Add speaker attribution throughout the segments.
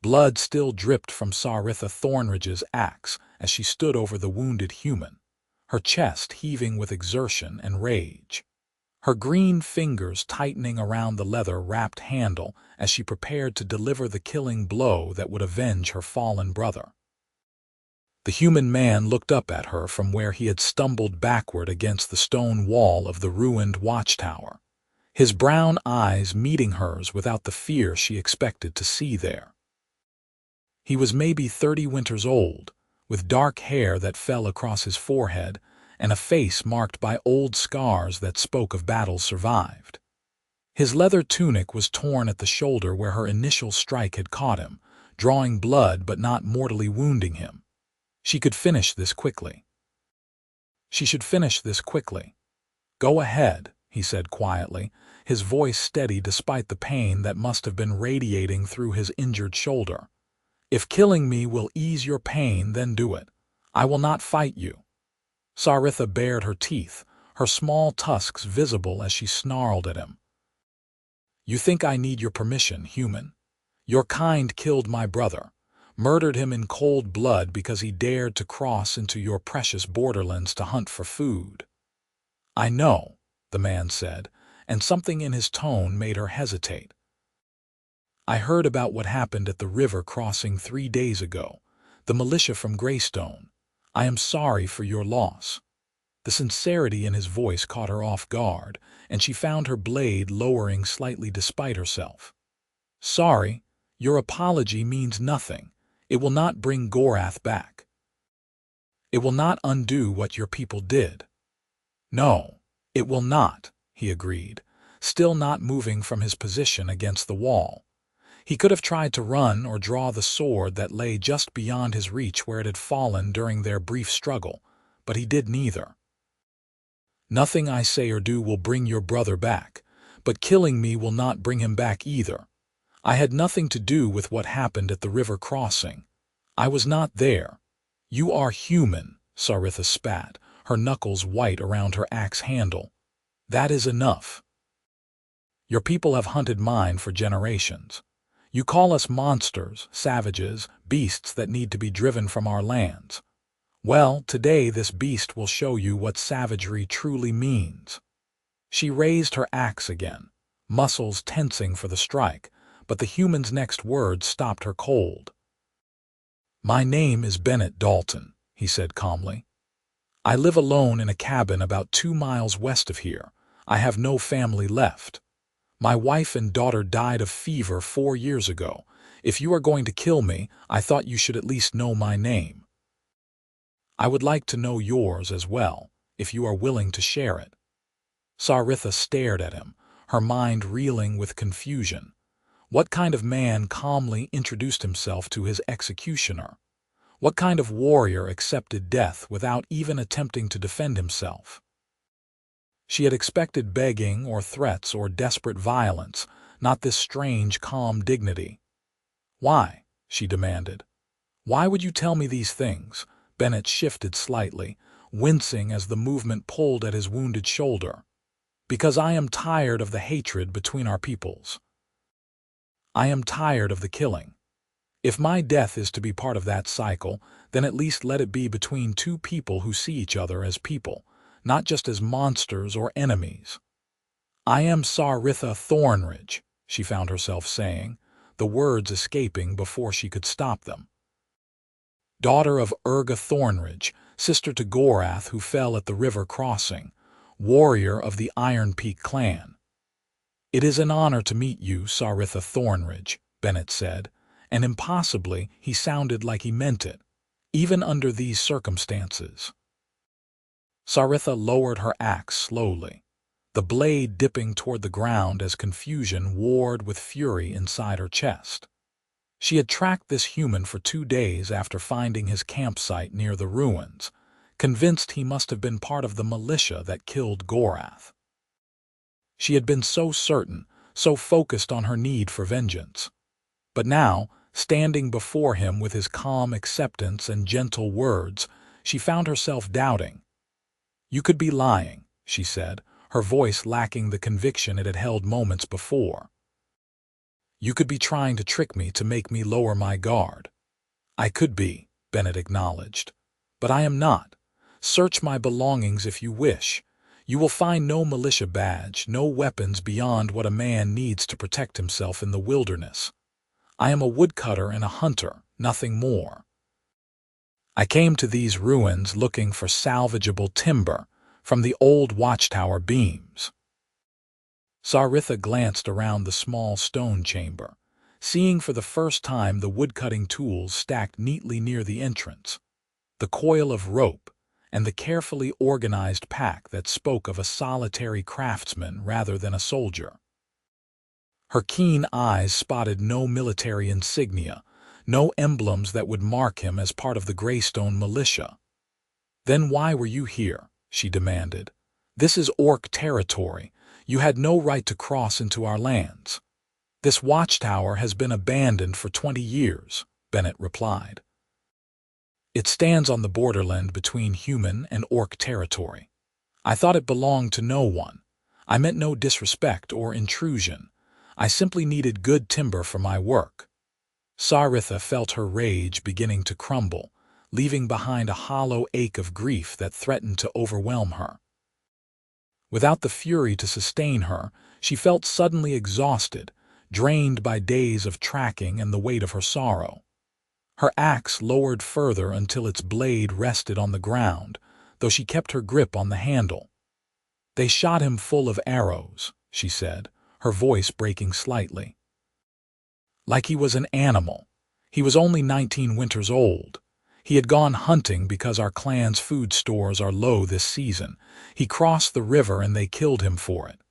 Speaker 1: Blood still dripped from Saritha Thornridge's axe as she stood over the wounded human, her chest heaving with exertion and rage. Her green fingers tightening around the leather-wrapped handle as she prepared to deliver the killing blow that would avenge her fallen brother. The human man looked up at her from where he had stumbled backward against the stone wall of the ruined watchtower, his brown eyes meeting hers without the fear she expected to see there. He was maybe 30 winters old, with dark hair that fell across his forehead and a face marked by old scars that spoke of battles survived. His leather tunic was torn at the shoulder where her initial strike had caught him, drawing blood but not mortally wounding him. She could finish this quickly. She should finish this quickly. "Go ahead," he said quietly, his voice steady despite the pain that must have been radiating through his injured shoulder. "If killing me will ease your pain, then do it. I will not fight you." Saritha bared her teeth, her small tusks visible as she snarled at him. "You think I need your permission, human? Your kind killed my brother, murdered him in cold blood because he dared to cross into your precious borderlands to hunt for food." "I know," the man said, and something in his tone made her hesitate. "I heard about what happened at the river crossing 3 days ago, the militia from Greystone. I am sorry for your loss." The sincerity in his voice caught her off guard, and she found her blade lowering slightly despite herself. "Sorry, your apology means nothing. It will not bring Gorath back. It will not undo what your people did." "No, it will not," he agreed, still not moving from his position against the wall. He could have tried to run or draw the sword that lay just beyond his reach where it had fallen during their brief struggle, but he did neither. "Nothing I say or do will bring your brother back, but killing me will not bring him back either. I had nothing to do with what happened at the river crossing. I was not there." "You are human," Saritha spat, her knuckles white around her axe handle. "That is enough. Your people have hunted mine for generations. You call us monsters, savages, beasts that need to be driven from our lands. Well, today this beast will show you what savagery truly means." She raised her axe again, muscles tensing for the strike, but the human's next words stopped her cold. "My name is Bennett Dalton," he said calmly. "I live alone in a cabin about 2 miles west of here. I have no family left. My wife and daughter died of fever 4 years ago. If you are going to kill me, I thought you should at least know my name. I would like to know yours as well, if you are willing to share it." Saritha stared at him, her mind reeling with confusion. What kind of man calmly introduced himself to his executioner? What kind of warrior accepted death without even attempting to defend himself? She had expected begging or threats or desperate violence, not this strange, calm dignity. "Why?" she demanded. "Why would you tell me these things?" Bennett shifted slightly, wincing as the movement pulled at his wounded shoulder. "Because I am tired of the hatred between our peoples. I am tired of the killing. If my death is to be part of that cycle, then at least let it be between 2 people who see each other as people, not just as monsters or enemies." "I am Saritha Thornridge," she found herself saying, the words escaping before she could stop them. "Daughter of Urga Thornridge, sister to Gorath who fell at the river crossing, warrior of the Iron Peak clan." "It is an honor to meet you, Saritha Thornridge," Bennett said, and impossibly he sounded like he meant it, even under these circumstances. Saritha lowered her axe slowly, the blade dipping toward the ground as confusion warred with fury inside her chest. She had tracked this human for 2 days after finding his campsite near the ruins, convinced he must have been part of the militia that killed Gorath. She had been so certain, so focused on her need for vengeance. But now, standing before him with his calm acceptance and gentle words, she found herself doubting. "You could be lying," she said, her voice lacking the conviction it had held moments before. You could be trying to trick me to make me lower my guard. I could be, Bennett acknowledged. But I am not. Search my belongings if you wish. You will find no militia badge, no weapons beyond what a man needs to protect himself in the wilderness. I am a woodcutter and a hunter, nothing more. I came to these ruins looking for salvageable timber from the old watchtower beams. Saritha glanced around the small stone chamber, seeing for the first time the woodcutting tools stacked neatly near the entrance, the coil of rope, and the carefully organized pack that spoke of a solitary craftsman rather than a soldier. Her keen eyes spotted no military insignia, no emblems that would mark him as part of the Greystone militia. "Then why were you here?" she demanded. "This is Orc territory. You had no right to cross into our lands." "This watchtower has been abandoned for 20 years, Bennett replied. "It stands on the borderland between human and Orc territory. I thought it belonged to no one. I meant no disrespect or intrusion. I simply needed good timber for my work." Saritha felt her rage beginning to crumble, leaving behind a hollow ache of grief that threatened to overwhelm her. Without the fury to sustain her, she felt suddenly exhausted, drained by days of tracking and the weight of her sorrow. Her axe lowered further until its blade rested on the ground, though she kept her grip on the handle. "They shot him full of arrows," she said, her voice breaking slightly. "Like he was an animal. He was only 19 winters old. He had gone hunting because our clan's food stores are low this season. He crossed the river and they killed him for it."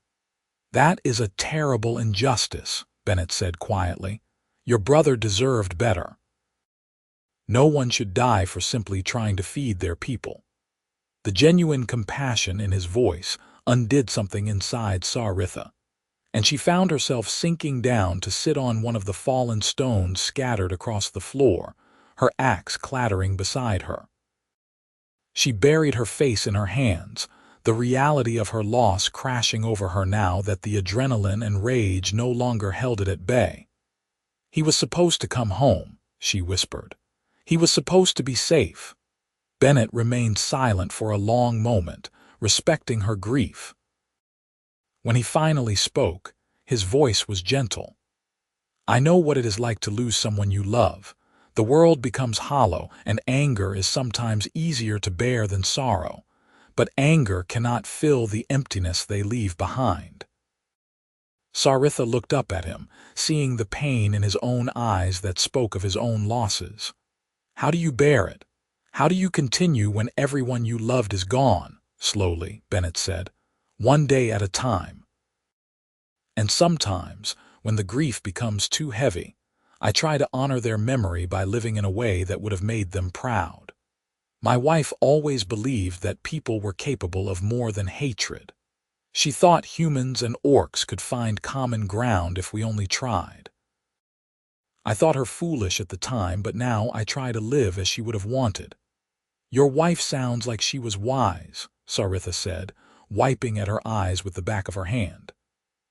Speaker 1: "That is a terrible injustice," Bennett said quietly. "Your brother deserved better." No one should die for simply trying to feed their people. The genuine compassion in his voice undid something inside Saritha, and she found herself sinking down to sit on one of the fallen stones scattered across the floor, her axe clattering beside her. She buried her face in her hands, the reality of her loss crashing over her now that the adrenaline and rage no longer held it at bay. "He was supposed to come home," she whispered. "He was supposed to be safe." Bennett remained silent for a long moment, respecting her grief. When he finally spoke, his voice was gentle. "I know what it is like to lose someone you love. The world becomes hollow, and anger is sometimes easier to bear than sorrow. But anger cannot fill the emptiness they leave behind." Saritha looked up at him, seeing the pain in his own eyes that spoke of his own losses. "How do you bear it? How do you continue when everyone you loved is gone?" slowly, Bennett said. "One day at a time. And sometimes, when the grief becomes too heavy, I try to honor their memory by living in a way that would have made them proud. My wife always believed that people were capable of more than hatred. She thought humans and orcs could find common ground if we only tried. I thought her foolish at the time, but now I try to live as she would have wanted." "Your wife sounds like she was wise," Saritha said, wiping at her eyes with the back of her hand.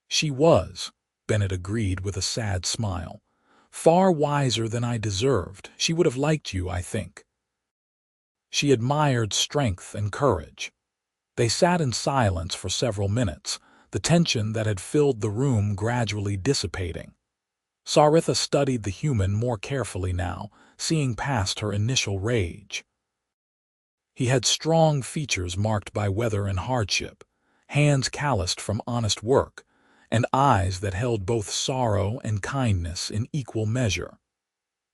Speaker 1: "She was," Bennett agreed with a sad smile. "Far wiser than I deserved. She would have liked you, I think." She admired strength and courage. They sat in silence for several minutes, the tension that had filled the room gradually dissipating. Saritha studied the human more carefully now, seeing past her initial rage. He had strong features marked by weather and hardship, hands calloused from honest work, and eyes that held both sorrow and kindness in equal measure.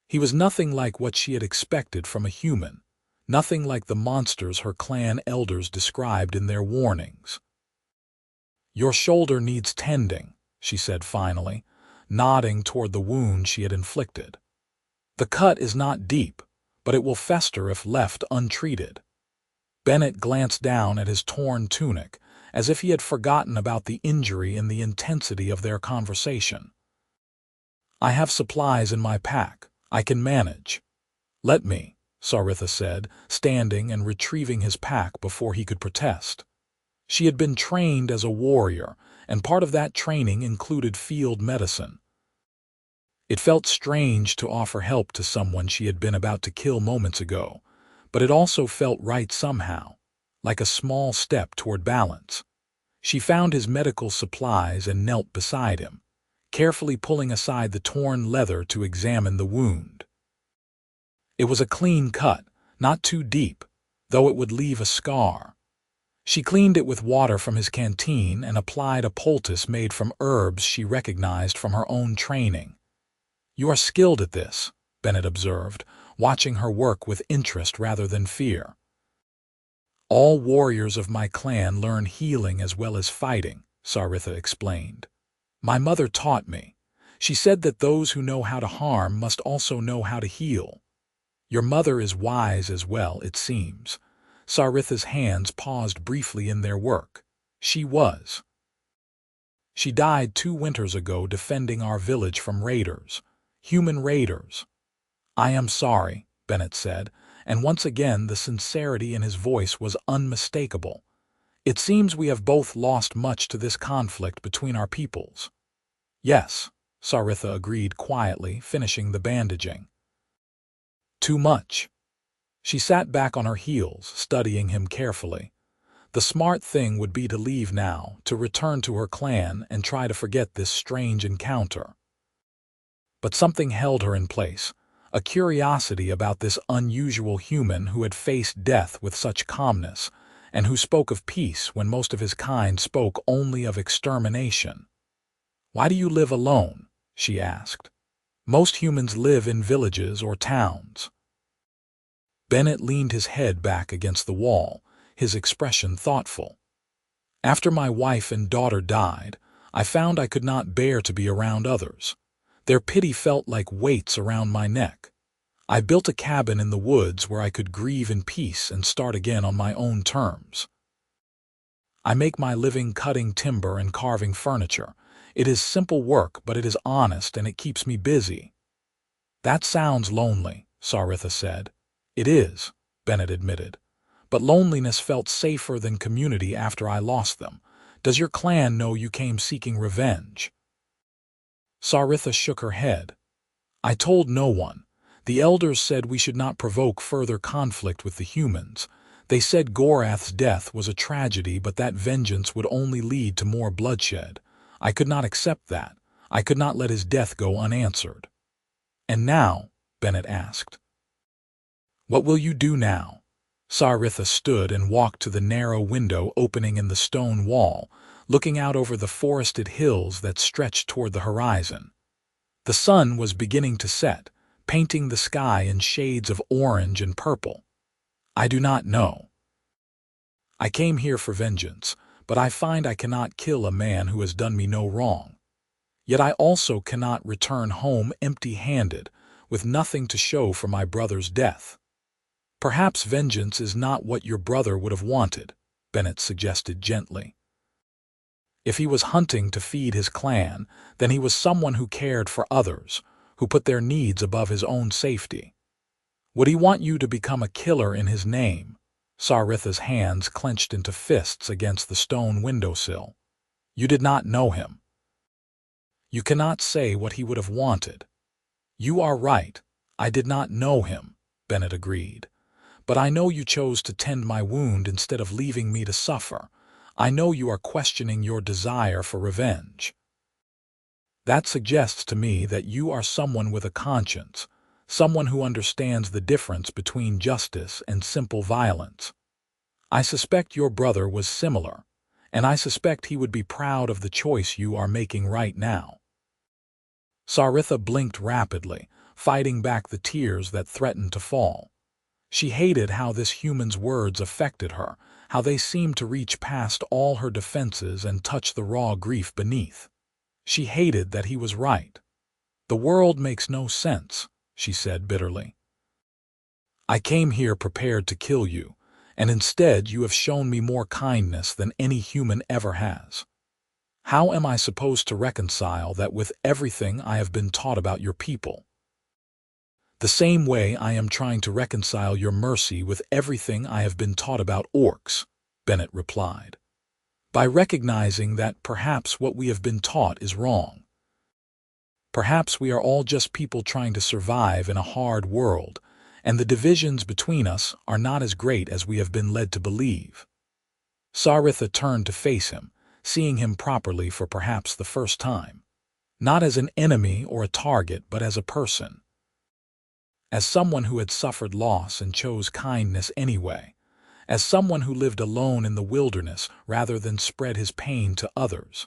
Speaker 1: He was nothing like what she had expected from a human, nothing like the monsters her clan elders described in their warnings. "Your shoulder needs tending," she said finally, nodding toward the wound she had inflicted. "The cut is not deep, but it will fester if left untreated." Bennett glanced down at his torn tunic, as if he had forgotten about the injury in the intensity of their conversation. "I have supplies in my pack. I can manage." "Let me," Saritha said, standing and retrieving his pack before he could protest. She had been trained as a warrior, and part of that training included field medicine. It felt strange to offer help to someone she had been about to kill moments ago, but it also felt right somehow, like a small step toward balance. She found his medical supplies and knelt beside him, carefully pulling aside the torn leather to examine the wound. It was a clean cut, not too deep, though it would leave a scar. She cleaned it with water from his canteen and applied a poultice made from herbs she recognized from her own training. "You are skilled at this," Bennett observed, watching her work with interest rather than fear. "All warriors of my clan learn healing as well as fighting," Saritha explained. "My mother taught me. She said that those who know how to harm must also know how to heal. Your mother is wise as well, it seems." Saritha's hands paused briefly in their work. "She was. She died 2 winters ago defending our village from raiders. Human raiders." "I am sorry," Bennett said, and once again the sincerity in his voice was unmistakable. "It seems we have both lost much to this conflict between our peoples." "Yes," Saritha agreed quietly, finishing the bandaging. "Too much." She sat back on her heels, studying him carefully. The smart thing would be to leave now, to return to her clan and try to forget this strange encounter. But something held her in place, a curiosity about this unusual human who had faced death with such calmness, and who spoke of peace when most of his kind spoke only of extermination. "Why do you live alone?" she asked. "Most humans live in villages or towns." Bennett leaned his head back against the wall, his expression thoughtful. "After my wife and daughter died, I found I could not bear to be around others. Their pity felt like weights around my neck. I built a cabin in the woods where I could grieve in peace and start again on my own terms. I make my living cutting timber and carving furniture. It is simple work, but it is honest and it keeps me busy." "That sounds lonely," Saritha said. "It is," Bennett admitted. "But loneliness felt safer than community after I lost them. Does your clan know you came seeking revenge?" Saritha shook her head. "I told no one. The elders said we should not provoke further conflict with the humans. They said Gorath's death was a tragedy, but that vengeance would only lead to more bloodshed. I could not accept that. I could not let his death go unanswered." "And now?" Bennett asked. "What will you do now?" Saritha stood and walked to the narrow window opening in the stone wall, looking out over the forested hills that stretched toward the horizon. The sun was beginning to set, painting the sky in shades of orange and purple. "I do not know. I came here for vengeance, but I find I cannot kill a man who has done me no wrong. Yet I also cannot return home empty-handed, with nothing to show for my brother's death." "Perhaps vengeance is not what your brother would have wanted," Bennett suggested gently. "If he was hunting to feed his clan, then he was someone who cared for others, who put their needs above his own safety. Would he want you to become a killer in his name?" Saritha's hands clenched into fists against the stone windowsill. "You did not know him. You cannot say what he would have wanted." "You are right. I did not know him," Bennett agreed. "But I know you chose to tend my wound instead of leaving me to suffer. I know you are questioning your desire for revenge. That suggests to me that you are someone with a conscience, someone who understands the difference between justice and simple violence. I suspect your brother was similar, and I suspect he would be proud of the choice you are making right now." Saritha blinked rapidly, fighting back the tears that threatened to fall. She hated how this human's words affected her, how they seemed to reach past all her defenses and touch the raw grief beneath. She hated that he was right. "The world makes no sense," she said bitterly. "I came here prepared to kill you, and instead you have shown me more kindness than any human ever has. How am I supposed to reconcile that with everything I have been taught about your people?" "The same way I am trying to reconcile your mercy with everything I have been taught about orcs," Bennett replied. "By recognizing that perhaps what we have been taught is wrong." Perhaps we are all just people trying to survive in a hard world, and the divisions between us are not as great as we have been led to believe. Saritha turned to face him, seeing him properly for perhaps the first time. Not as an enemy or a target, but as a person. As someone who had suffered loss and chose kindness anyway. As someone who lived alone in the wilderness rather than spread his pain to others.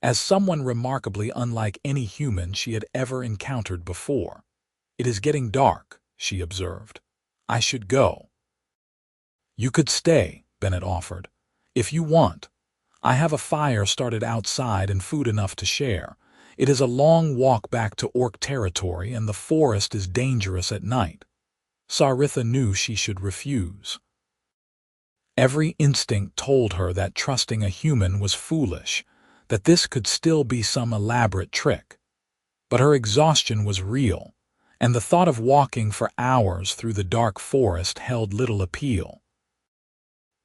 Speaker 1: As someone remarkably unlike any human she had ever encountered before. "It is getting dark," she observed. "I should go." "You could stay," Bennett offered. "If you want. I have a fire started outside and food enough to share. It is a long walk back to orc territory, and the forest is dangerous at night." Saritha knew she should refuse. Every instinct told her that trusting a human was foolish, that this could still be some elaborate trick. But her exhaustion was real, and the thought of walking for hours through the dark forest held little appeal.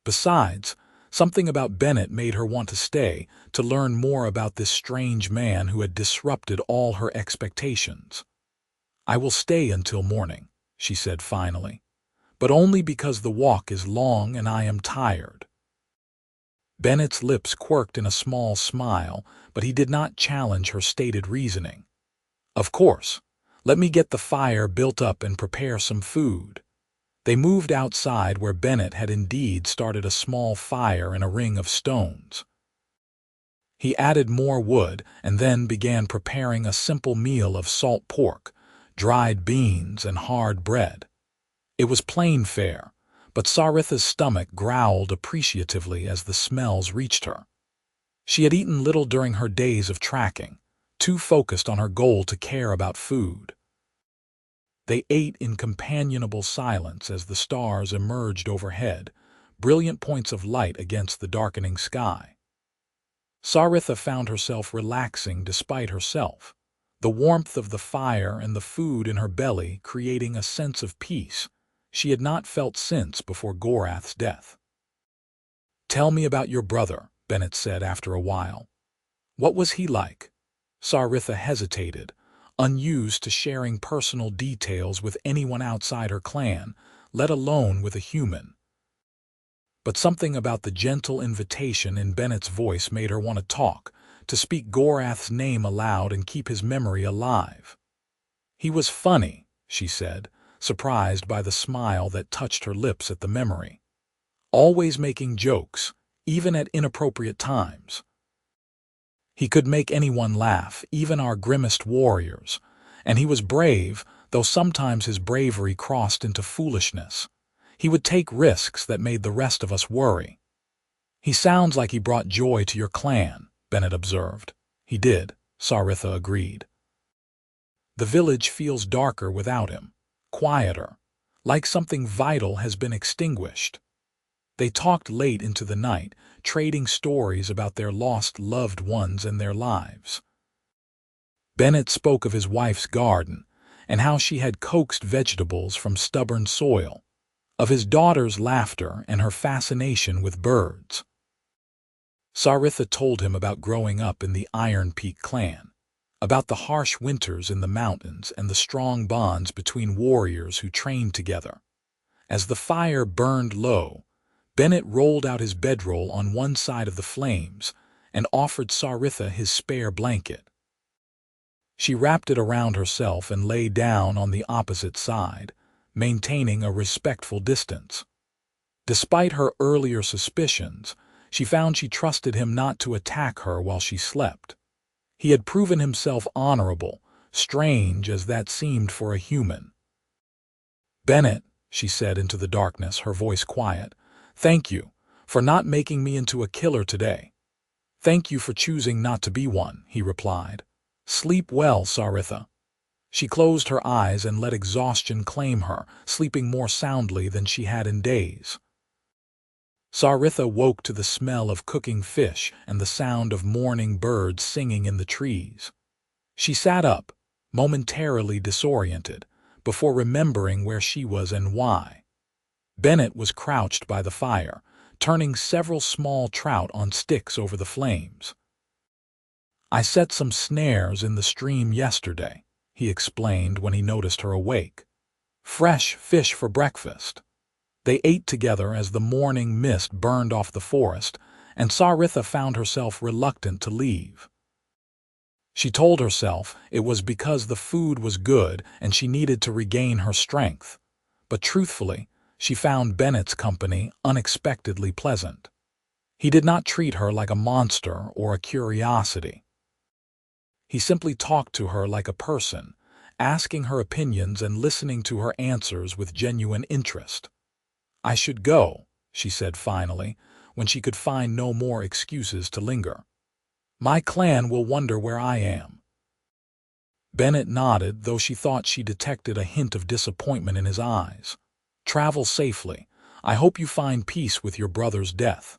Speaker 1: Besides, something about Bennett made her want to stay, to learn more about this strange man who had disrupted all her expectations. "I will stay until morning," she said finally, "but only because the walk is long and I am tired." Bennett's lips quirked in a small smile, but he did not challenge her stated reasoning. "Of course. Let me get the fire built up and prepare some food." They moved outside where Bennett had indeed started a small fire in a ring of stones. He added more wood and then began preparing a simple meal of salt pork, dried beans, and hard bread. It was plain fare, but Saritha's stomach growled appreciatively as the smells reached her. She had eaten little during her days of tracking, too focused on her goal to care about food. They ate in companionable silence as the stars emerged overhead, brilliant points of light against the darkening sky. Saritha found herself relaxing despite herself, the warmth of the fire and the food in her belly creating a sense of peace she had not felt since before Gorath's death. "Tell me about your brother," Bennett said after a while. "What was he like?" Saritha hesitated, unused to sharing personal details with anyone outside her clan, let alone with a human. But something about the gentle invitation in Bennett's voice made her want to talk, to speak Gorath's name aloud and keep his memory alive. "He was funny," she said, surprised by the smile that touched her lips at the memory. "Always making jokes, even at inappropriate times. He could make anyone laugh, even our grimmest warriors, and he was brave, though sometimes his bravery crossed into foolishness. He would take risks that made the rest of us worry." "He sounds like he brought joy to your clan," Bennett observed. "He did," Saritha agreed. "The village feels darker without him, quieter, like something vital has been extinguished." They talked late into the night, trading stories about their lost loved ones and their lives. Bennett spoke of his wife's garden and how she had coaxed vegetables from stubborn soil, of his daughter's laughter and her fascination with birds. Saritha told him about growing up in the Iron Peak clan, about the harsh winters in the mountains and the strong bonds between warriors who trained together. As the fire burned low, Bennett rolled out his bedroll on one side of the flames and offered Saritha his spare blanket. She wrapped it around herself and lay down on the opposite side, maintaining a respectful distance. Despite her earlier suspicions, she found she trusted him not to attack her while she slept. He had proven himself honorable, strange as that seemed for a human. "Bennett," she said into the darkness, her voice quiet, "thank you for not making me into a killer today." "Thank you for choosing not to be one," he replied. "Sleep well, Saritha." She closed her eyes and let exhaustion claim her, sleeping more soundly than she had in days. Saritha woke to the smell of cooking fish and the sound of morning birds singing in the trees. She sat up, momentarily disoriented, before remembering where she was and why. Bennett was crouched by the fire, turning several small trout on sticks over the flames. I set some snares in the stream yesterday, he explained when he noticed her awake. Fresh fish for breakfast. They ate together as the morning mist burned off the forest, and Saritha found herself reluctant to leave. She told herself it was because the food was good and she needed to regain her strength. But truthfully, she found Bennett's company unexpectedly pleasant. He did not treat her like a monster or a curiosity. He simply talked to her like a person, asking her opinions and listening to her answers with genuine interest. "I should go," she said finally, when she could find no more excuses to linger. "My clan will wonder where I am." Bennett nodded, though she thought she detected a hint of disappointment in his eyes. "Travel safely. I hope you find peace with your brother's death."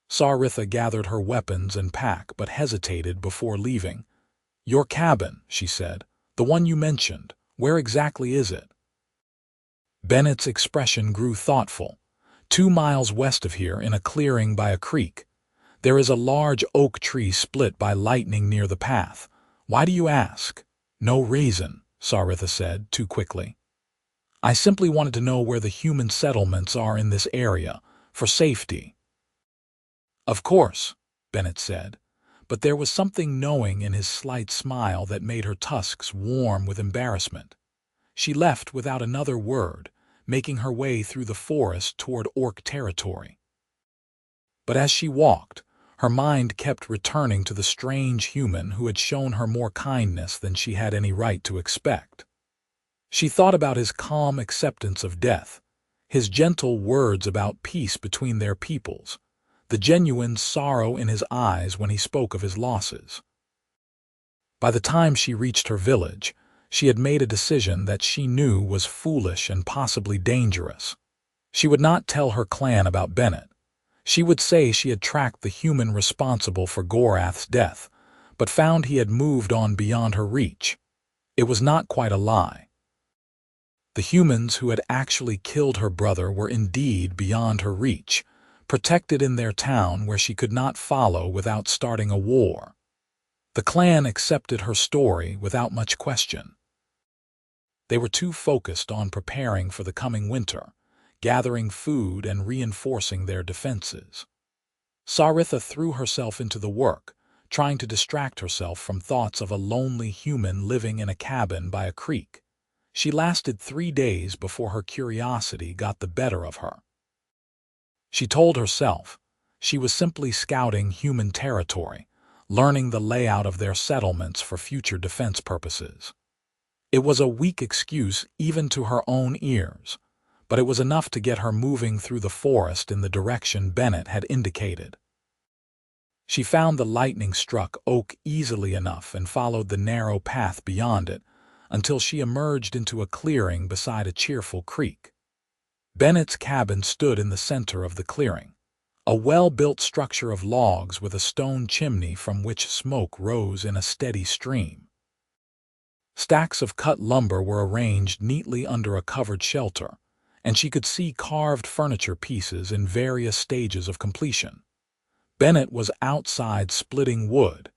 Speaker 1: Saritha gathered her weapons and pack but hesitated before leaving. "Your cabin," she said. "The one you mentioned. Where exactly is it?" Bennett's expression grew thoughtful. 2 miles west of here, in a clearing by a creek. There is a large oak tree split by lightning near the path. Why do you ask? No reason, Saritha said, too quickly. I simply wanted to know where the human settlements are in this area, for safety. Of course, Bennett said, but there was something knowing in his slight smile that made her tusks warm with embarrassment. She left without another word, making her way through the forest toward orc territory. But as she walked, her mind kept returning to the strange human who had shown her more kindness than she had any right to expect. She thought about his calm acceptance of death, his gentle words about peace between their peoples, the genuine sorrow in his eyes when he spoke of his losses. By the time she reached her village, she had made a decision that she knew was foolish and possibly dangerous. She would not tell her clan about Bennett. She would say she had tracked the human responsible for Gorath's death, but found he had moved on beyond her reach. It was not quite a lie. The humans who had actually killed her brother were indeed beyond her reach, protected in their town where she could not follow without starting a war. The clan accepted her story without much question. They were too focused on preparing for the coming winter, gathering food and reinforcing their defenses. Saritha threw herself into the work, trying to distract herself from thoughts of a lonely human living in a cabin by a creek. She lasted 3 days before her curiosity got the better of her. She told herself she was simply scouting human territory, learning the layout of their settlements for future defense purposes. It was a weak excuse even to her own ears, but it was enough to get her moving through the forest in the direction Bennett had indicated. She found the lightning-struck oak easily enough and followed the narrow path beyond it until she emerged into a clearing beside a cheerful creek. Bennett's cabin stood in the center of the clearing, a well-built structure of logs with a stone chimney from which smoke rose in a steady stream. Stacks of cut lumber were arranged neatly under a covered shelter, and she could see carved furniture pieces in various stages of completion. Bennett was outside splitting wood,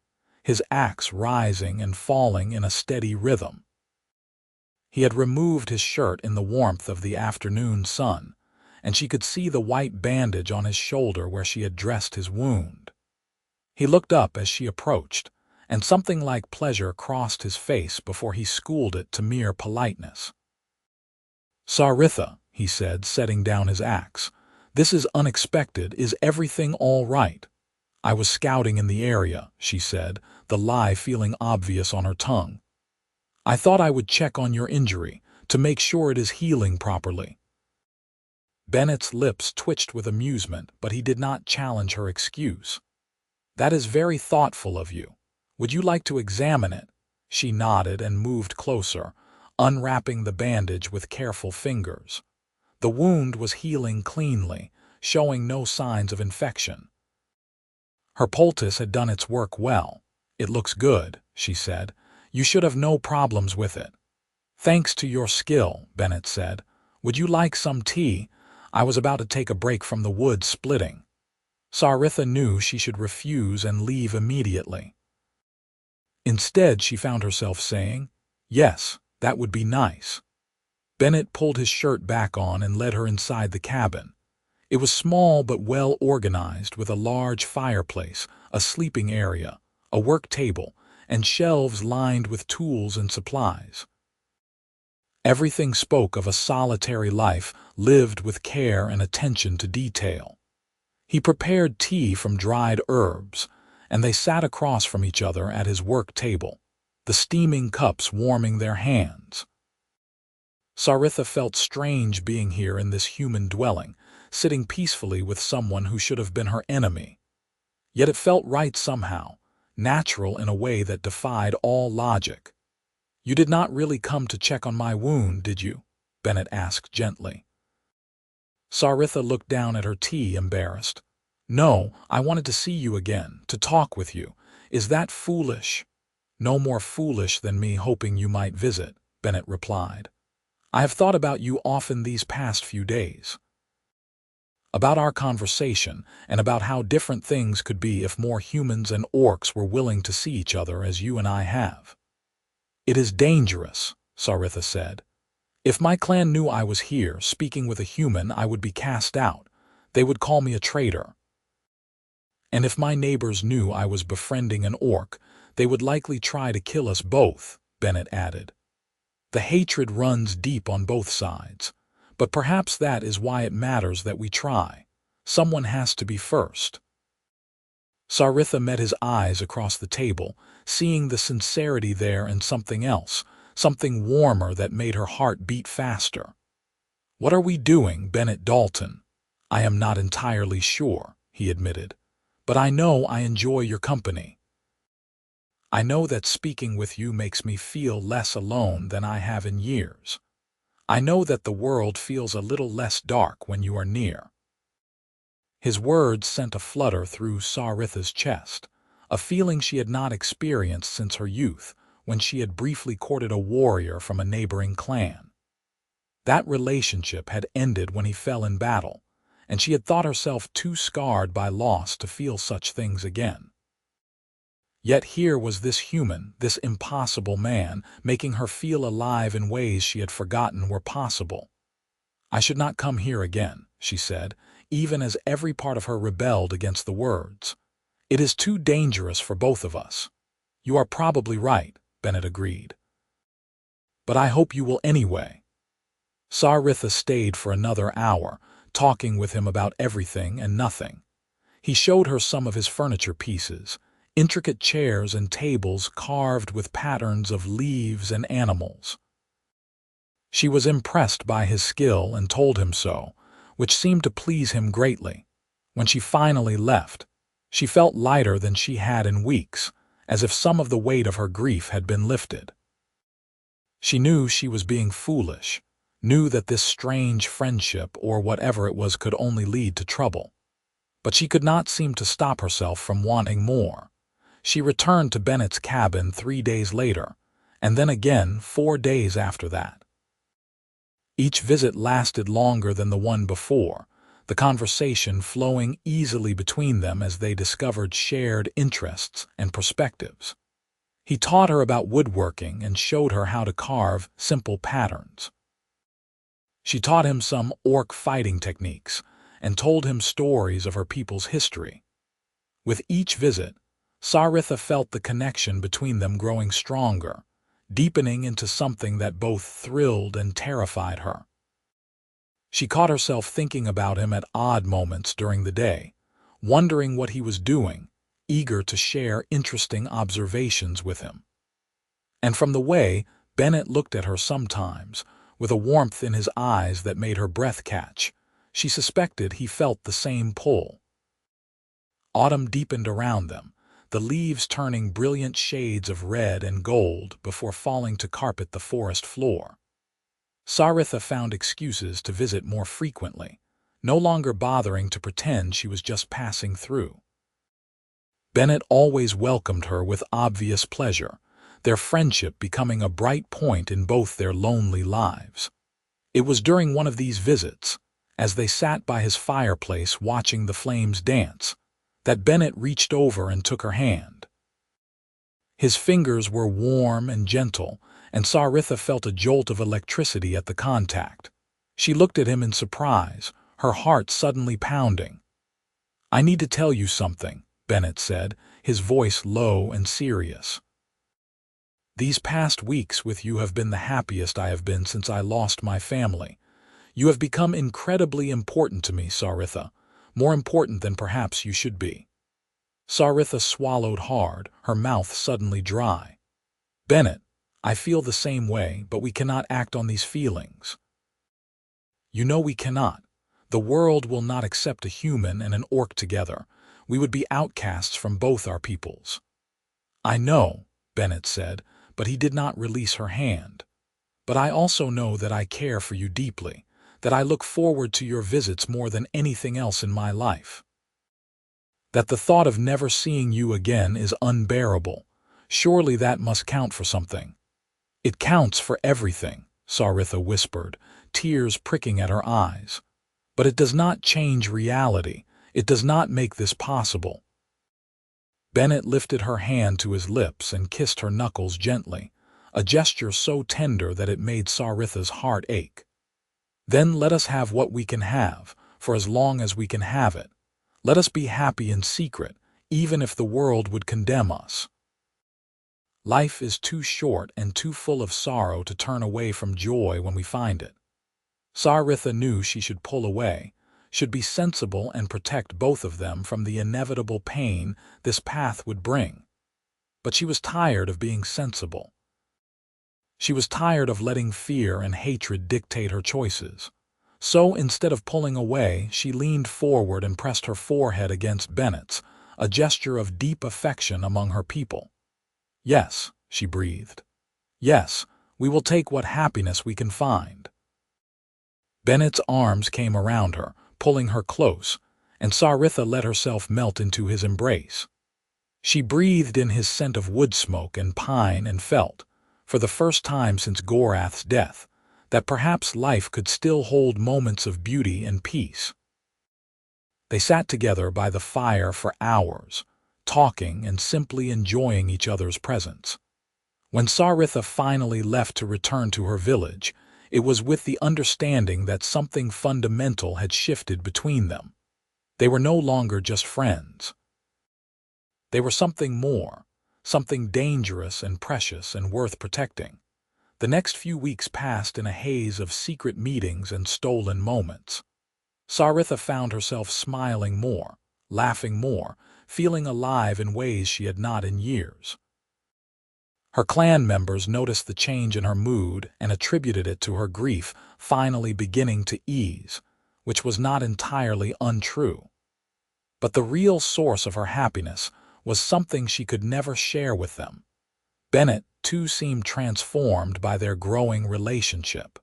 Speaker 1: his axe rising and falling in a steady rhythm. He had removed his shirt in the warmth of the afternoon sun, and she could see the white bandage on his shoulder where she had dressed his wound. He looked up as she approached, and something like pleasure crossed his face before he schooled it to mere politeness. "Saritha," he said, setting down his axe, "this is unexpected. Is everything all right?" "I was scouting in the area," she said, the lie feeling obvious on her tongue. "I thought I would check on your injury, to make sure it is healing properly." Bennett's lips twitched with amusement, but he did not challenge her excuse. "That is very thoughtful of you. Would you like to examine it?" She nodded and moved closer, unwrapping the bandage with careful fingers. The wound was healing cleanly, showing no signs of infection. Her poultice had done its work well. "It looks good," she said. "You should have no problems with it." "Thanks to your skill," Bennett said. "Would you like some tea? I was about to take a break from the wood splitting." Saritha knew she should refuse and leave immediately. Instead, she found herself saying, "Yes, that would be nice." Bennett pulled his shirt back on and led her inside the cabin. It was small but well organized, with a large fireplace, a sleeping area, a work table, and shelves lined with tools and supplies. Everything spoke of a solitary life lived with care and attention to detail. He prepared tea from dried herbs, and they sat across from each other at his work table, the steaming cups warming their hands. Saritha felt strange being here in this human dwelling, sitting peacefully with someone who should have been her enemy. Yet it felt right somehow, natural in a way that defied all logic. "You did not really come to check on my wound, did you?" Bennett asked gently. Saritha looked down at her tea, embarrassed. "No, I wanted to see you again, to talk with you. Is that foolish?" "No more foolish than me hoping you might visit," Bennett replied. "I have thought about you often these past few days. About our conversation, and about how different things could be if more humans and orcs were willing to see each other as you and I have." "It is dangerous," Saritha said. "If my clan knew I was here, speaking with a human, I would be cast out. They would call me a traitor. And if my neighbors knew I was befriending an orc, they would likely try to kill us both," Bennett added. "The hatred runs deep on both sides. But perhaps that is why it matters that we try. Someone has to be first." Saritha met his eyes across the table, seeing the sincerity there and something else, something warmer that made her heart beat faster. "What are we doing, Bennett Dalton?" "I am not entirely sure," he admitted. "But I know I enjoy your company. I know that speaking with you makes me feel less alone than I have in years. I know that the world feels a little less dark when you are near." His words sent a flutter through Saritha's chest, a feeling she had not experienced since her youth, when she had briefly courted a warrior from a neighboring clan. That relationship had ended when he fell in battle, and she had thought herself too scarred by loss to feel such things again. Yet here was this human, this impossible man, making her feel alive in ways she had forgotten were possible. "I should not come here again," she said, even as every part of her rebelled against the words. "It is too dangerous for both of us." "You are probably right," Bennett agreed. "But I hope you will anyway." Saritha stayed for another hour, talking with him about everything and nothing. He showed her some of his furniture pieces, intricate chairs and tables carved with patterns of leaves and animals. She was impressed by his skill and told him so, which seemed to please him greatly. When she finally left, she felt lighter than she had in weeks, as if some of the weight of her grief had been lifted. She knew she was being foolish, knew that this strange friendship or whatever it was could only lead to trouble. But she could not seem to stop herself from wanting more. She returned to Bennett's cabin 3 days later, and then again 4 days after that. Each visit lasted longer than the one before, the conversation flowing easily between them as they discovered shared interests and perspectives. He taught her about woodworking and showed her how to carve simple patterns. She taught him some orc fighting techniques and told him stories of her people's history. With each visit, Saritha felt the connection between them growing stronger, deepening into something that both thrilled and terrified her. She caught herself thinking about him at odd moments during the day, wondering what he was doing, eager to share interesting observations with him. And from the way Bennett looked at her sometimes, with a warmth in his eyes that made her breath catch, she suspected he felt the same pull. Autumn deepened around them, the leaves turning brilliant shades of red and gold before falling to carpet the forest floor. Saritha found excuses to visit more frequently, no longer bothering to pretend she was just passing through. Bennett always welcomed her with obvious pleasure, their friendship becoming a bright point in both their lonely lives. It was during one of these visits, as they sat by his fireplace watching the flames dance, that Bennett reached over and took her hand. His fingers were warm and gentle, and Saritha felt a jolt of electricity at the contact. She looked at him in surprise, her heart suddenly pounding. "I need to tell you something," Bennett said, his voice low and serious. "These past weeks with you have been the happiest I have been since I lost my family. You have become incredibly important to me, Saritha, more important than perhaps you should be." Saritha swallowed hard, her mouth suddenly dry. "Bennett, I feel the same way, but we cannot act on these feelings." "You know we cannot. The world will not accept a human and an orc together. We would be outcasts from both our peoples." "I know," Bennett said, but he did not release her hand. "But I also know that I care for you deeply, that I look forward to your visits more than anything else in my life. That the thought of never seeing you again is unbearable. Surely that must count for something." "It counts for everything," Saritha whispered, tears pricking at her eyes. "But it does not change reality. It does not make this possible." Bennett lifted her hand to his lips and kissed her knuckles gently, a gesture so tender that it made Saritha's heart ache. "Then let us have what we can have, for as long as we can have it. Let us be happy in secret, even if the world would condemn us. Life is too short and too full of sorrow to turn away from joy when we find it." Saritha knew she should pull away, should be sensible and protect both of them from the inevitable pain this path would bring. But she was tired of being sensible. She was tired of letting fear and hatred dictate her choices. So instead of pulling away, she leaned forward and pressed her forehead against Bennett's, a gesture of deep affection among her people. "Yes," she breathed. "Yes, we will take what happiness we can find." Bennett's arms came around her, pulling her close, and Saritha let herself melt into his embrace. She breathed in his scent of wood smoke and pine and felt, for the first time since Gorath's death, that perhaps life could still hold moments of beauty and peace. They sat together by the fire for hours, talking and simply enjoying each other's presence. When Saritha finally left to return to her village, it was with the understanding that something fundamental had shifted between them. They were no longer just friends. They were something more, something dangerous and precious and worth protecting. The next few weeks passed in a haze of secret meetings and stolen moments. Saritha found herself smiling more, laughing more, feeling alive in ways she had not in years. Her clan members noticed the change in her mood and attributed it to her grief finally beginning to ease, which was not entirely untrue. But the real source of her happiness was something she could never share with them. Bennett, too, seemed transformed by their growing relationship.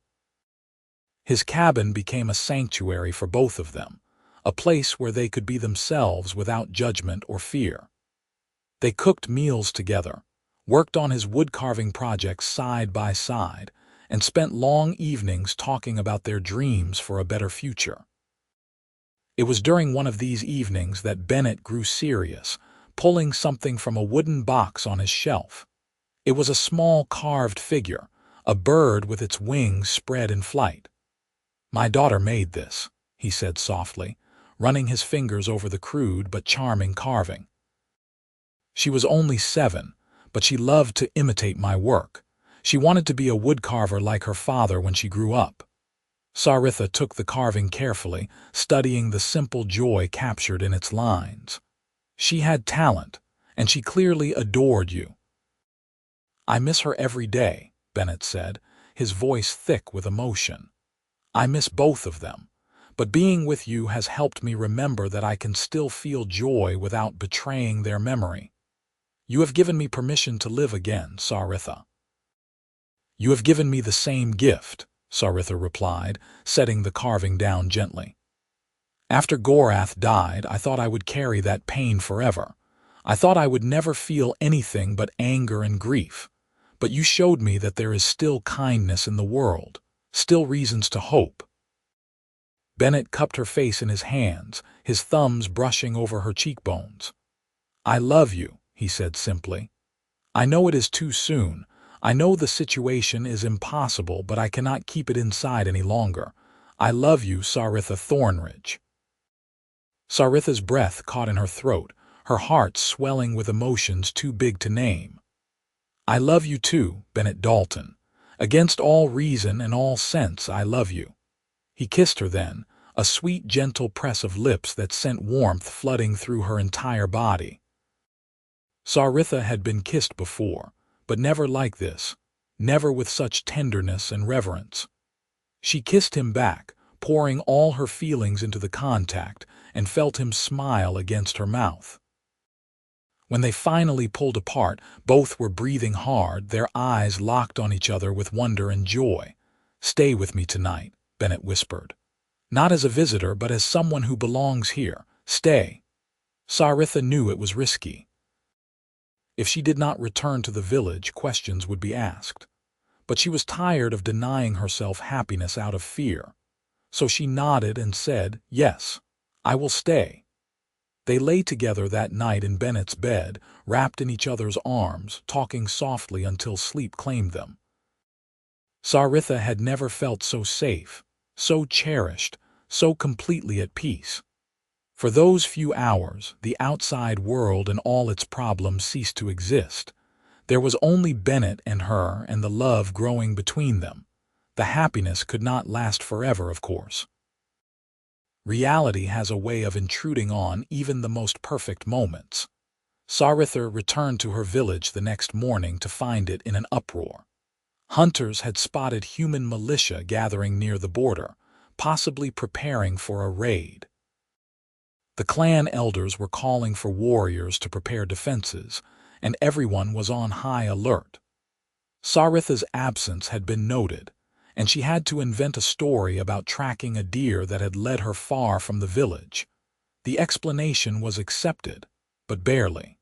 Speaker 1: His cabin became a sanctuary for both of them, a place where they could be themselves without judgment or fear. They cooked meals together, worked on his wood-carving projects side by side, and spent long evenings talking about their dreams for a better future. It was during one of these evenings that Bennett grew serious, pulling something from a wooden box on his shelf. It was a small carved figure, a bird with its wings spread in flight. "My daughter made this," he said softly, running his fingers over the crude but charming carving. "She was only 7, but she loved to imitate my work. She wanted to be a woodcarver like her father when she grew up." Saritha took the carving carefully, studying the simple joy captured in its lines. "She had talent, and she clearly adored you." "I miss her every day," Bennett said, his voice thick with emotion. "I miss both of them, but being with you has helped me remember that I can still feel joy without betraying their memory. You have given me permission to live again, Saritha." "You have given me the same gift," Saritha replied, setting the carving down gently. "After Gorath died, I thought I would carry that pain forever. I thought I would never feel anything but anger and grief. But you showed me that there is still kindness in the world, still reasons to hope." Bennett cupped her face in his hands, his thumbs brushing over her cheekbones. "I love you," he said simply. I know it is too soon. I know the situation is impossible, but I cannot keep it inside any longer. I love you, Saritha Thornridge." Saritha's breath caught in her throat, her heart swelling with emotions too big to name. "I love you too, Bennett Dalton. Against all reason and all sense, I love you." He kissed her then, a sweet, gentle press of lips that sent warmth flooding through her entire body. Saritha had been kissed before, but never like this, never with such tenderness and reverence. She kissed him back, pouring all her feelings into the contact, and felt him smile against her mouth. When they finally pulled apart, both were breathing hard, their eyes locked on each other with wonder and joy. "Stay with me tonight," Bennett whispered. "Not as a visitor, but as someone who belongs here. Stay." Saritha knew it was risky. If she did not return to the village, questions would be asked. But she was tired of denying herself happiness out of fear. So she nodded and said, "Yes, I will stay." They lay together that night in Bennett's bed, wrapped in each other's arms, talking softly until sleep claimed them. Saritha had never felt so safe, so cherished, so completely at peace. For those few hours, the outside world and all its problems ceased to exist. There was only Bennett and her and the love growing between them. The happiness could not last forever, of course. Reality has a way of intruding on even the most perfect moments. Saritha returned to her village the next morning to find it in an uproar. Hunters had spotted human militia gathering near the border, possibly preparing for a raid. The clan elders were calling for warriors to prepare defenses, and everyone was on high alert. Saritha's absence had been noted, and she had to invent a story about tracking a deer that had led her far from the village. The explanation was accepted, but barely.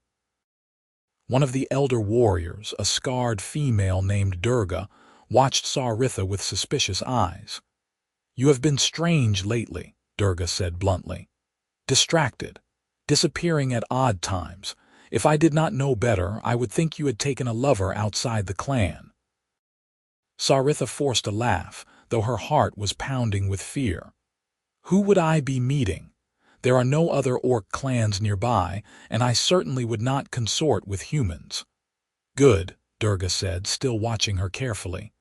Speaker 1: One of the elder warriors, a scarred female named Durga, watched Saritha with suspicious eyes. "You have been strange lately," Durga said bluntly. "Distracted, disappearing at odd times. If I did not know better, I would think you had taken a lover outside the clan." Saritha forced a laugh, though her heart was pounding with fear. "Who would I be meeting? There are no other orc clans nearby, and I certainly would not consort with humans." "Good," Durga said, still watching her carefully.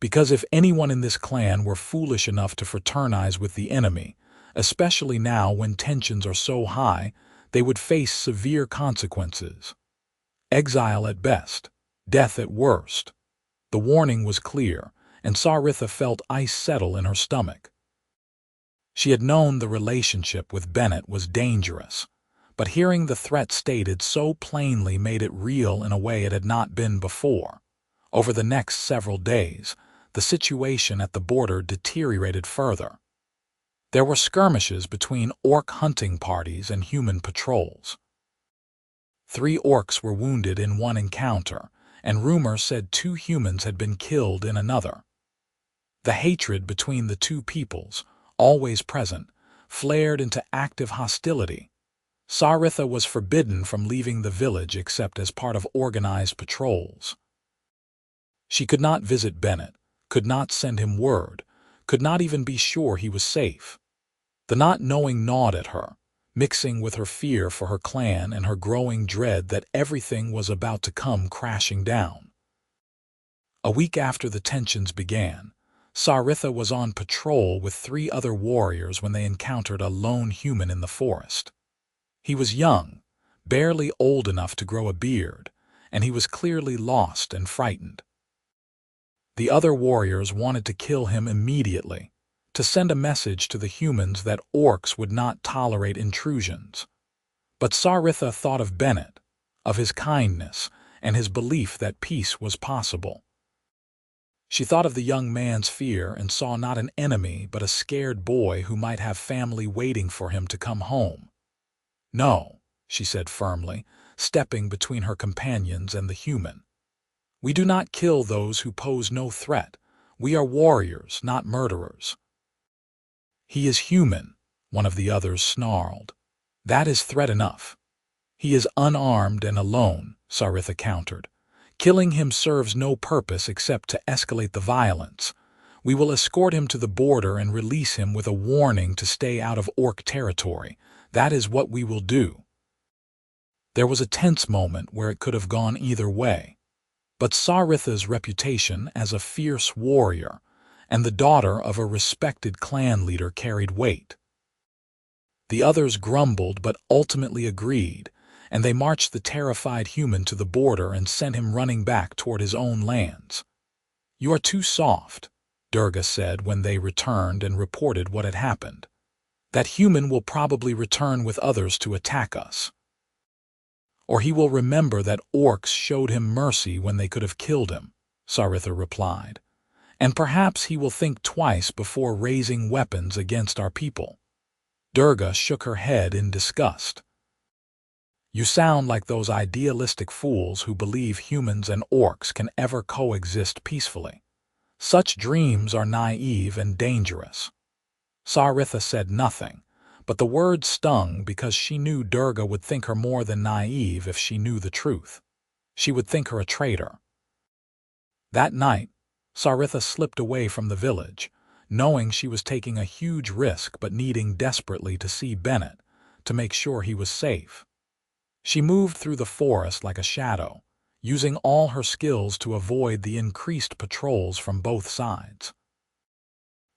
Speaker 1: "Because if anyone in this clan were foolish enough to fraternize with the enemy, especially now when tensions are so high, they would face severe consequences. Exile at best, death at worst." The warning was clear, and Saritha felt ice settle in her stomach. She had known the relationship with Bennett was dangerous, but hearing the threat stated so plainly made it real in a way it had not been before. Over the next several days, the situation at the border deteriorated further. There were skirmishes between orc hunting parties and human patrols. 3 orcs were wounded in one encounter, and rumor said 2 humans had been killed in another. The hatred between the two peoples, always present, flared into active hostility. Saritha was forbidden from leaving the village except as part of organized patrols. She could not visit Bennett, could not send him word, could not even be sure he was safe. The not knowing gnawed at her, mixing with her fear for her clan and her growing dread that everything was about to come crashing down. A week after the tensions began, Saritha was on patrol with 3 other warriors when they encountered a lone human in the forest. He was young, barely old enough to grow a beard, and he was clearly lost and frightened. The other warriors wanted to kill him immediately, to send a message to the humans that orcs would not tolerate intrusions. But Saritha thought of Bennett, of his kindness, and his belief that peace was possible. She thought of the young man's fear and saw not an enemy but a scared boy who might have family waiting for him to come home. "No," she said firmly, stepping between her companions and the human. "We do not kill those who pose no threat. We are warriors, not murderers." "He is human," one of the others snarled. "That is threat enough." "He is unarmed and alone," Saritha countered. Killing him serves no purpose except to escalate the violence. We will escort him to the border and release him with a warning to stay out of Orc territory. That is what we will do. There was a tense moment where it could have gone either way. But Saritha's reputation as a fierce warrior and the daughter of a respected clan leader carried weight. The others grumbled but ultimately agreed, and they marched the terrified human to the border and sent him running back toward his own lands. "You are too soft," Durga said when they returned and reported what had happened. "That human will probably return with others to attack us. Or he will remember that orcs showed him mercy when they could have killed him," Saritha replied. "And perhaps he will think twice before raising weapons against our people." Durga shook her head in disgust. "You sound like those idealistic fools who believe humans and orcs can ever coexist peacefully. Such dreams are naive and dangerous." Saritha said nothing, but the words stung because she knew Durga would think her more than naive if she knew the truth. She would think her a traitor. That night, Saritha slipped away from the village, knowing she was taking a huge risk but needing desperately to see Bennett, to make sure he was safe. She moved through the forest like a shadow, using all her skills to avoid the increased patrols from both sides.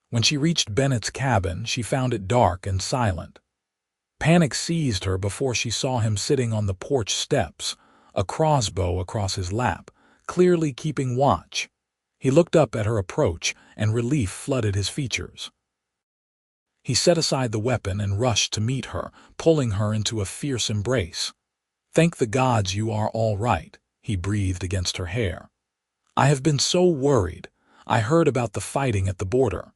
Speaker 1: When she reached Bennett's cabin, she found it dark and silent. Panic seized her before she saw him sitting on the porch steps, a crossbow across his lap, clearly keeping watch. He looked up at her approach, and relief flooded his features. He set aside the weapon and rushed to meet her, pulling her into a fierce embrace. "Thank the gods you are all right," he breathed against her hair. "I have been so worried. I heard about the fighting at the border."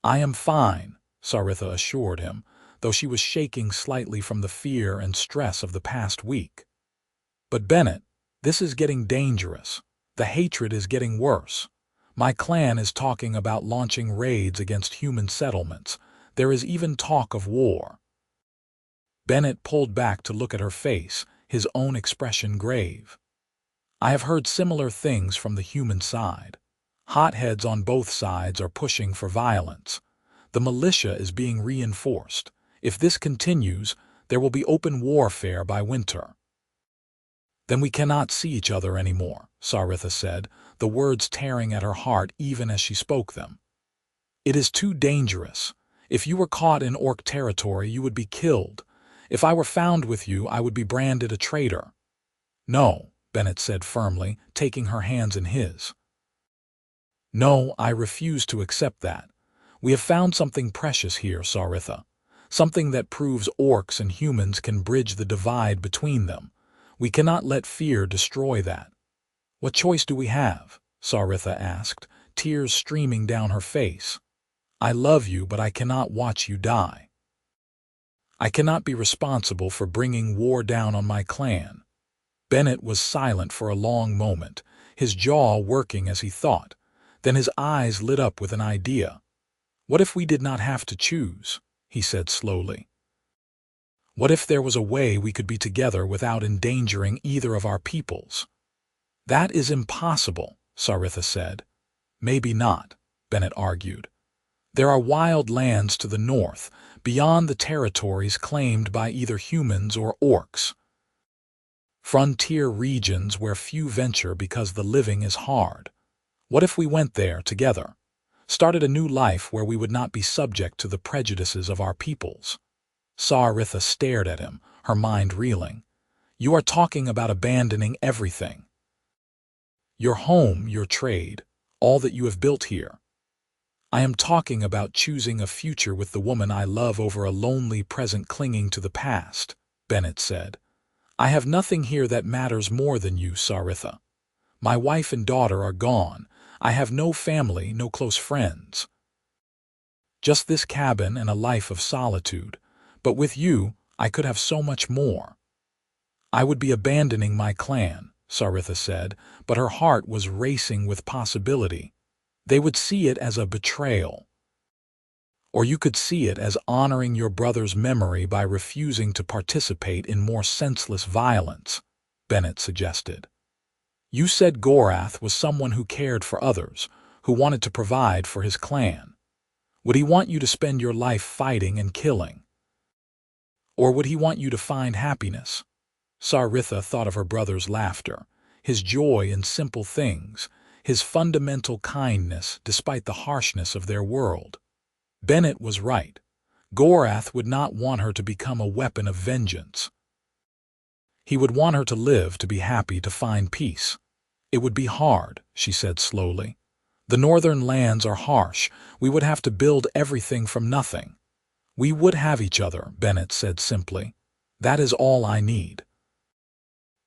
Speaker 1: "I am fine," Saritha assured him, though she was shaking slightly from the fear and stress of the past week. "But Bennett, this is getting dangerous. The hatred is getting worse. My clan is talking about launching raids against human settlements. There is even talk of war." Bennett pulled back to look at her face, his own expression grave. "I have heard similar things from the human side. Hotheads on both sides are pushing for violence. The militia is being reinforced. If this continues, there will be open warfare by winter." "Then we cannot see each other anymore," Saritha said, the words tearing at her heart even as she spoke them. "It is too dangerous. If you were caught in Orc territory, you would be killed. If I were found with you, I would be branded a traitor." "No," Bennett said firmly, taking her hands in his. "No, I refuse to accept that. We have found something precious here, Saritha. Something that proves orcs and humans can bridge the divide between them. We cannot let fear destroy that." "What choice do we have?" Saritha asked, tears streaming down her face. "I love you, but I cannot watch you die. I cannot be responsible for bringing war down on my clan." Bennett was silent for a long moment, his jaw working as he thought. Then his eyes lit up with an idea. "What if we did not have to choose?" he said slowly. "What if there was a way we could be together without endangering either of our peoples?" "That is impossible," Saritha said. "Maybe not," Bennett argued. "There are wild lands to the north, beyond the territories claimed by either humans or orcs. Frontier regions where few venture because the living is hard. What if we went there together? Started a new life where we would not be subject to the prejudices of our peoples?" Saritha stared at him, her mind reeling. "You are talking about abandoning everything. Your home, your trade, all that you have built here." "I am talking about choosing a future with the woman I love over a lonely present clinging to the past," Bennett said. "I have nothing here that matters more than you, Saritha. My wife and daughter are gone. I have no family, no close friends. Just this cabin and a life of solitude. But with you, I could have so much more." "I would be abandoning my clan," Saritha said, but her heart was racing with possibility. "They would see it as a betrayal. Or you could see it as honoring your brother's memory by refusing to participate in more senseless violence." Bennett suggested. You said Gorath was someone who cared for others, who wanted to provide for his clan. Would he want you to spend your life fighting and killing? Or would he want you to find happiness? Saritha thought of her brother's laughter, his joy in simple things, his fundamental kindness despite the harshness of their world. Bennett was right. Gorath would not want her to become a weapon of vengeance. He would want her to live, to be happy, to find peace. It would be hard, she said slowly. The northern lands are harsh. We would have to build everything from nothing. We would have each other, Bennett said simply. That is all I need.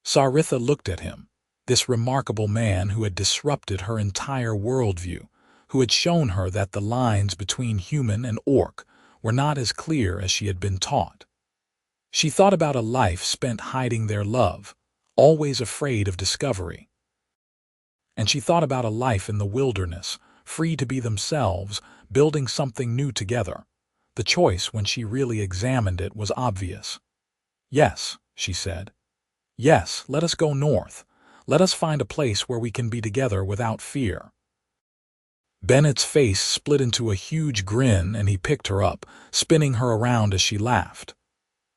Speaker 1: Saritha looked at him, this remarkable man who had disrupted her entire worldview, who had shown her that the lines between human and orc were not as clear as she had been taught. She thought about a life spent hiding their love, always afraid of discovery. And she thought about a life in the wilderness, free to be themselves, building something new together. The choice, when she really examined it, was obvious. Yes, she said. Yes, let us go north. Let us find a place where we can be together without fear. Bennett's face split into a huge grin and he picked her up, spinning her around as she laughed.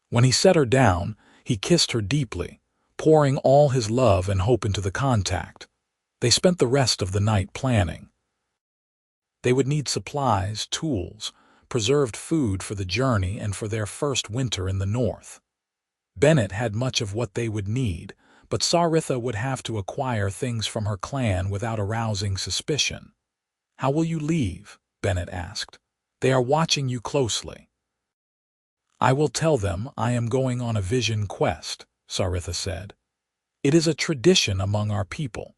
Speaker 1: When he set her down, he kissed her deeply, pouring all his love and hope into the contact. They spent the rest of the night planning. They would need supplies, tools, preserved food for the journey and for their first winter in the north. Bennett had much of what they would need, but Saritha would have to acquire things from her clan without arousing suspicion. How will you leave? Bennett asked. They are watching you closely. I will tell them I am going on a vision quest, Saritha said. It is a tradition among our people.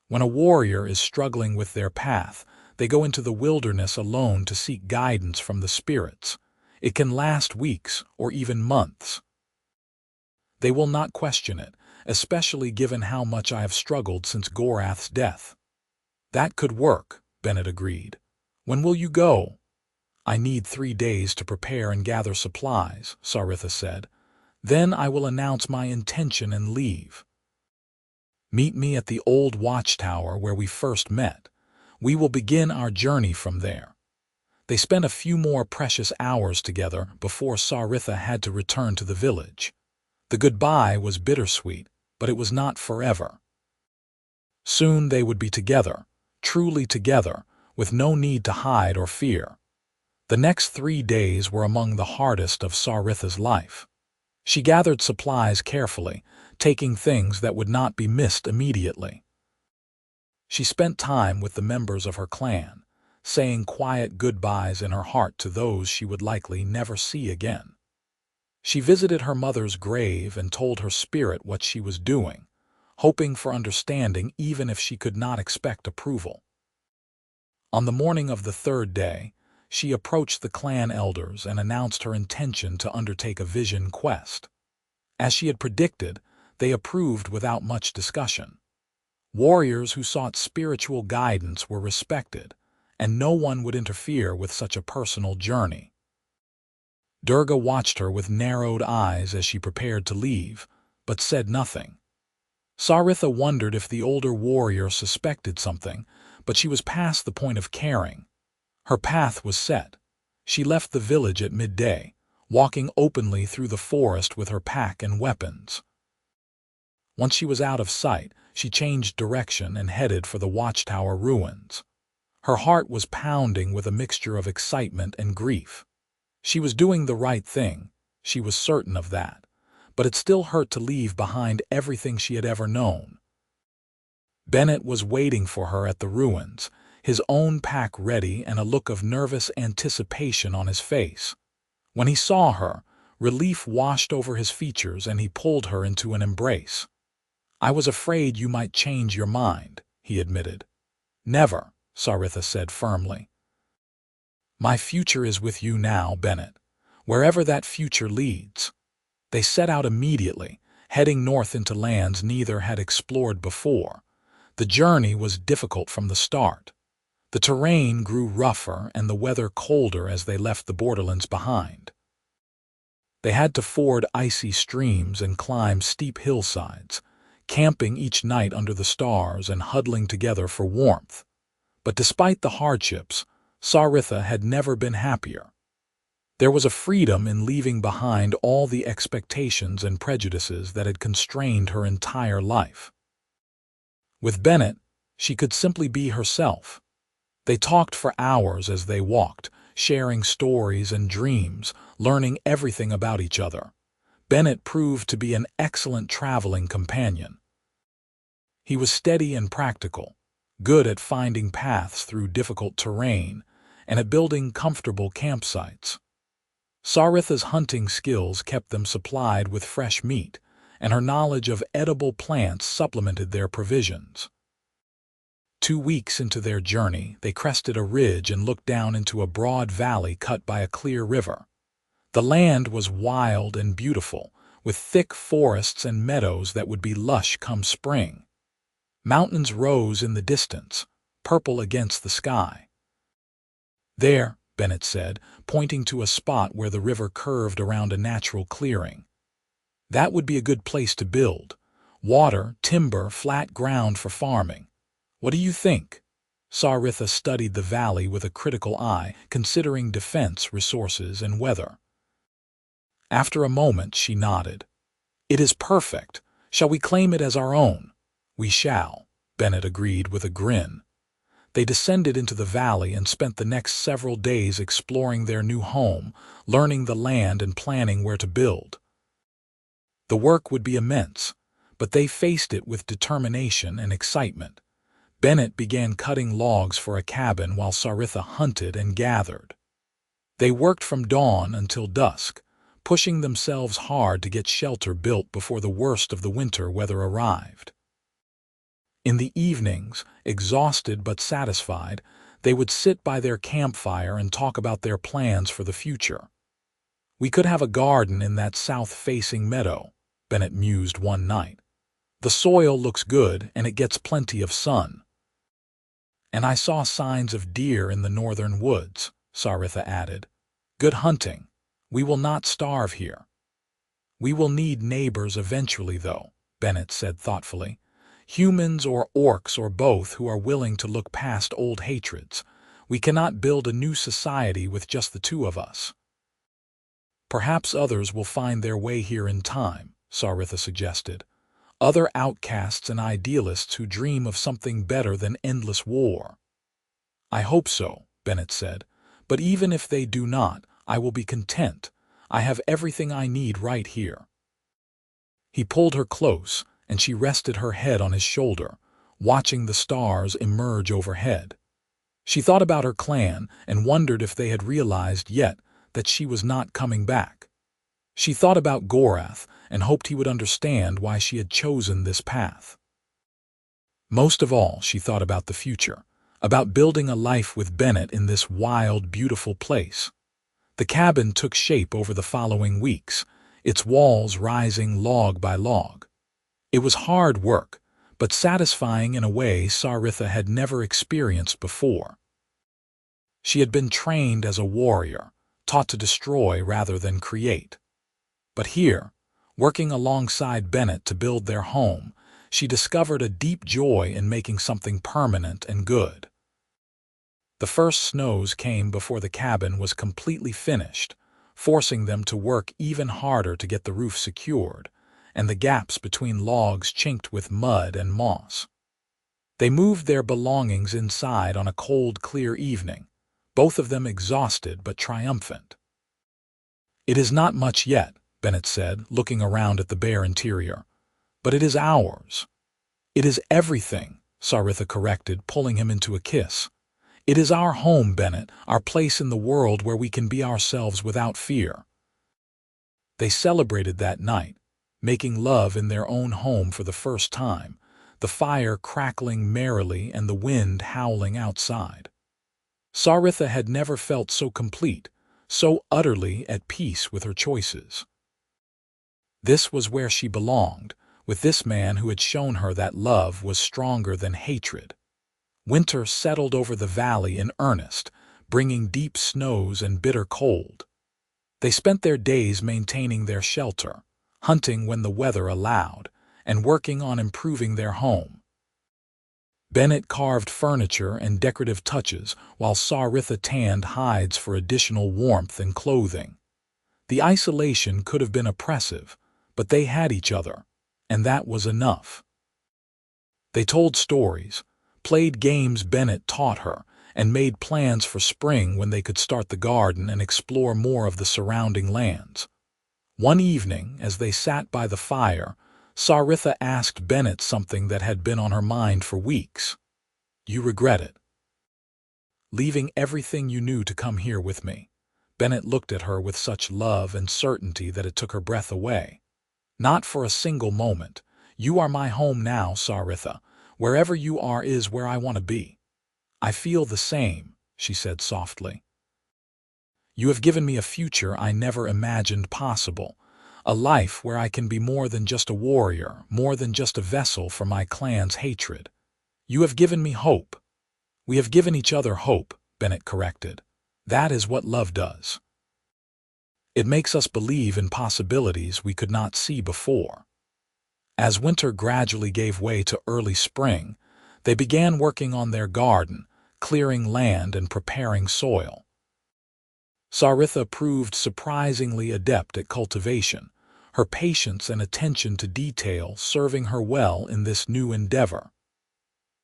Speaker 1: When a warrior is struggling with their path, they go into the wilderness alone to seek guidance from the spirits. It can last weeks or even months. They will not question it, especially given how much I have struggled since Gorath's death. That could work, Bennett agreed. When will you go? I need 3 days to prepare and gather supplies, Saritha said. Then I will announce my intention and leave. Meet me at the old watchtower where we first met. We will begin our journey from there. They spent a few more precious hours together before Saritha had to return to the village. The goodbye was bittersweet, but it was not forever. Soon they would be together, truly together, with no need to hide or fear. The next 3 days were among the hardest of Saritha's life. She gathered supplies carefully, taking things that would not be missed immediately. She spent time with the members of her clan, saying quiet goodbyes in her heart to those she would likely never see again. She visited her mother's grave and told her spirit what she was doing, hoping for understanding even if she could not expect approval. On the morning of the 3rd day, she approached the clan elders and announced her intention to undertake a vision quest. As she had predicted, they approved without much discussion. Warriors who sought spiritual guidance were respected, and no one would interfere with such a personal journey. Durga watched her with narrowed eyes as she prepared to leave, but said nothing. Saritha wondered if the older warrior suspected something, but she was past the point of caring. Her path was set. She left the village at midday, walking openly through the forest with her pack and weapons. Once she was out of sight, she changed direction and headed for the watchtower ruins. Her heart was pounding with a mixture of excitement and grief. She was doing the right thing, she was certain of that, but it still hurt to leave behind everything she had ever known. Bennett was waiting for her at the ruins, his own pack ready and a look of nervous anticipation on his face. When he saw her, relief washed over his features and he pulled her into an embrace. I was afraid you might change your mind, he admitted. Never, Saritha said firmly. My future is with you now, Bennett, wherever that future leads. They set out immediately, heading north into lands neither had explored before. The journey was difficult from the start. The terrain grew rougher and the weather colder as they left the borderlands behind. They had to ford icy streams and climb steep hillsides, camping each night under the stars and huddling together for warmth. But despite the hardships, Saritha had never been happier. There was a freedom in leaving behind all the expectations and prejudices that had constrained her entire life. With Bennett, she could simply be herself. They talked for hours as they walked, sharing stories and dreams, learning everything about each other. Bennett proved to be an excellent traveling companion. He was steady and practical, good at finding paths through difficult terrain, and at building comfortable campsites. Saritha's hunting skills kept them supplied with fresh meat, and her knowledge of edible plants supplemented their provisions. 2 weeks into their journey, they crested a ridge and looked down into a broad valley cut by a clear river. The land was wild and beautiful, with thick forests and meadows that would be lush come spring. Mountains rose in the distance, purple against the sky. "There," Bennett said, pointing to a spot where the river curved around a natural clearing. "That would be a good place to build. Water, timber, flat ground for farming. What do you think?" Saritha studied the valley with a critical eye, considering defense, resources, and weather. After a moment, she nodded. "It is perfect. Shall we claim it as our own?" "We shall," Bennett agreed with a grin. They descended into the valley and spent the next several days exploring their new home, learning the land and planning where to build. The work would be immense, but they faced it with determination and excitement. Bennett began cutting logs for a cabin while Saritha hunted and gathered. They worked from dawn until dusk, pushing themselves hard to get shelter built before the worst of the winter weather arrived. In the evenings, exhausted but satisfied, they would sit by their campfire and talk about their plans for the future. "We could have a garden in that south-facing meadow," Bennett mused one night. "The soil looks good and it gets plenty of sun." "And I saw signs of deer in the northern woods," Saritha added. "Good hunting. We will not starve here." "We will need neighbors eventually, though," Bennett said thoughtfully. "Humans or orcs or both who are willing to look past old hatreds. We cannot build a new society with just the two of us." "Perhaps others will find their way here in time," Saritha suggested. "Other outcasts and idealists who dream of something better than endless war." "I hope so," Bennett said. "But even if they do not, I will be content. I have everything I need right here." He pulled her close, and she rested her head on his shoulder, watching the stars emerge overhead. She thought about her clan and wondered if they had realized yet that she was not coming back. She thought about Gorath and hoped he would understand why she had chosen this path. Most of all, she thought about the future, about building a life with Bennett in this wild, beautiful place. The cabin took shape over the following weeks, its walls rising log by log. It was hard work, but satisfying in a way Saritha had never experienced before. She had been trained as a warrior, taught to destroy rather than create. But here, working alongside Bennett to build their home, she discovered a deep joy in making something permanent and good. The first snows came before the cabin was completely finished, forcing them to work even harder to get the roof secured, and the gaps between logs chinked with mud and moss. They moved their belongings inside on a cold, clear evening, both of them exhausted but triumphant. "It is not much yet," Bennett said, looking around at the bare interior. "But it is ours." "It is everything," Saritha corrected, pulling him into a kiss. "It is our home, Bennett, our place in the world where we can be ourselves without fear." They celebrated that night, making love in their own home for the first time, the fire crackling merrily and the wind howling outside. Saritha had never felt so complete, so utterly at peace with her choices. This was where she belonged, with this man who had shown her that love was stronger than hatred. Winter settled over the valley in earnest, bringing deep snows and bitter cold. They spent their days maintaining their shelter, hunting when the weather allowed, and working on improving their home. Bennett carved furniture and decorative touches, while Saritha tanned hides for additional warmth and clothing. The isolation could have been oppressive, but they had each other, and that was enough. They told stories, played games Bennett taught her, and made plans for spring when they could start the garden and explore more of the surrounding lands. One evening, as they sat by the fire, Saritha asked Bennett something that had been on her mind for weeks. "You regret it? Leaving everything you knew to come here with me?" Bennett looked at her with such love and certainty that it took her breath away. "Not for a single moment. You are my home now, Saritha. Wherever you are is where I want to be." "I feel the same," she said softly. "You have given me a future I never imagined possible, a life where I can be more than just a warrior, more than just a vessel for my clan's hatred. You have given me hope." "We have given each other hope," Bennett corrected. "That is what love does. It makes us believe in possibilities we could not see before." As winter gradually gave way to early spring, they began working on their garden, clearing land and preparing soil. Saritha proved surprisingly adept at cultivation, her patience and attention to detail serving her well in this new endeavor.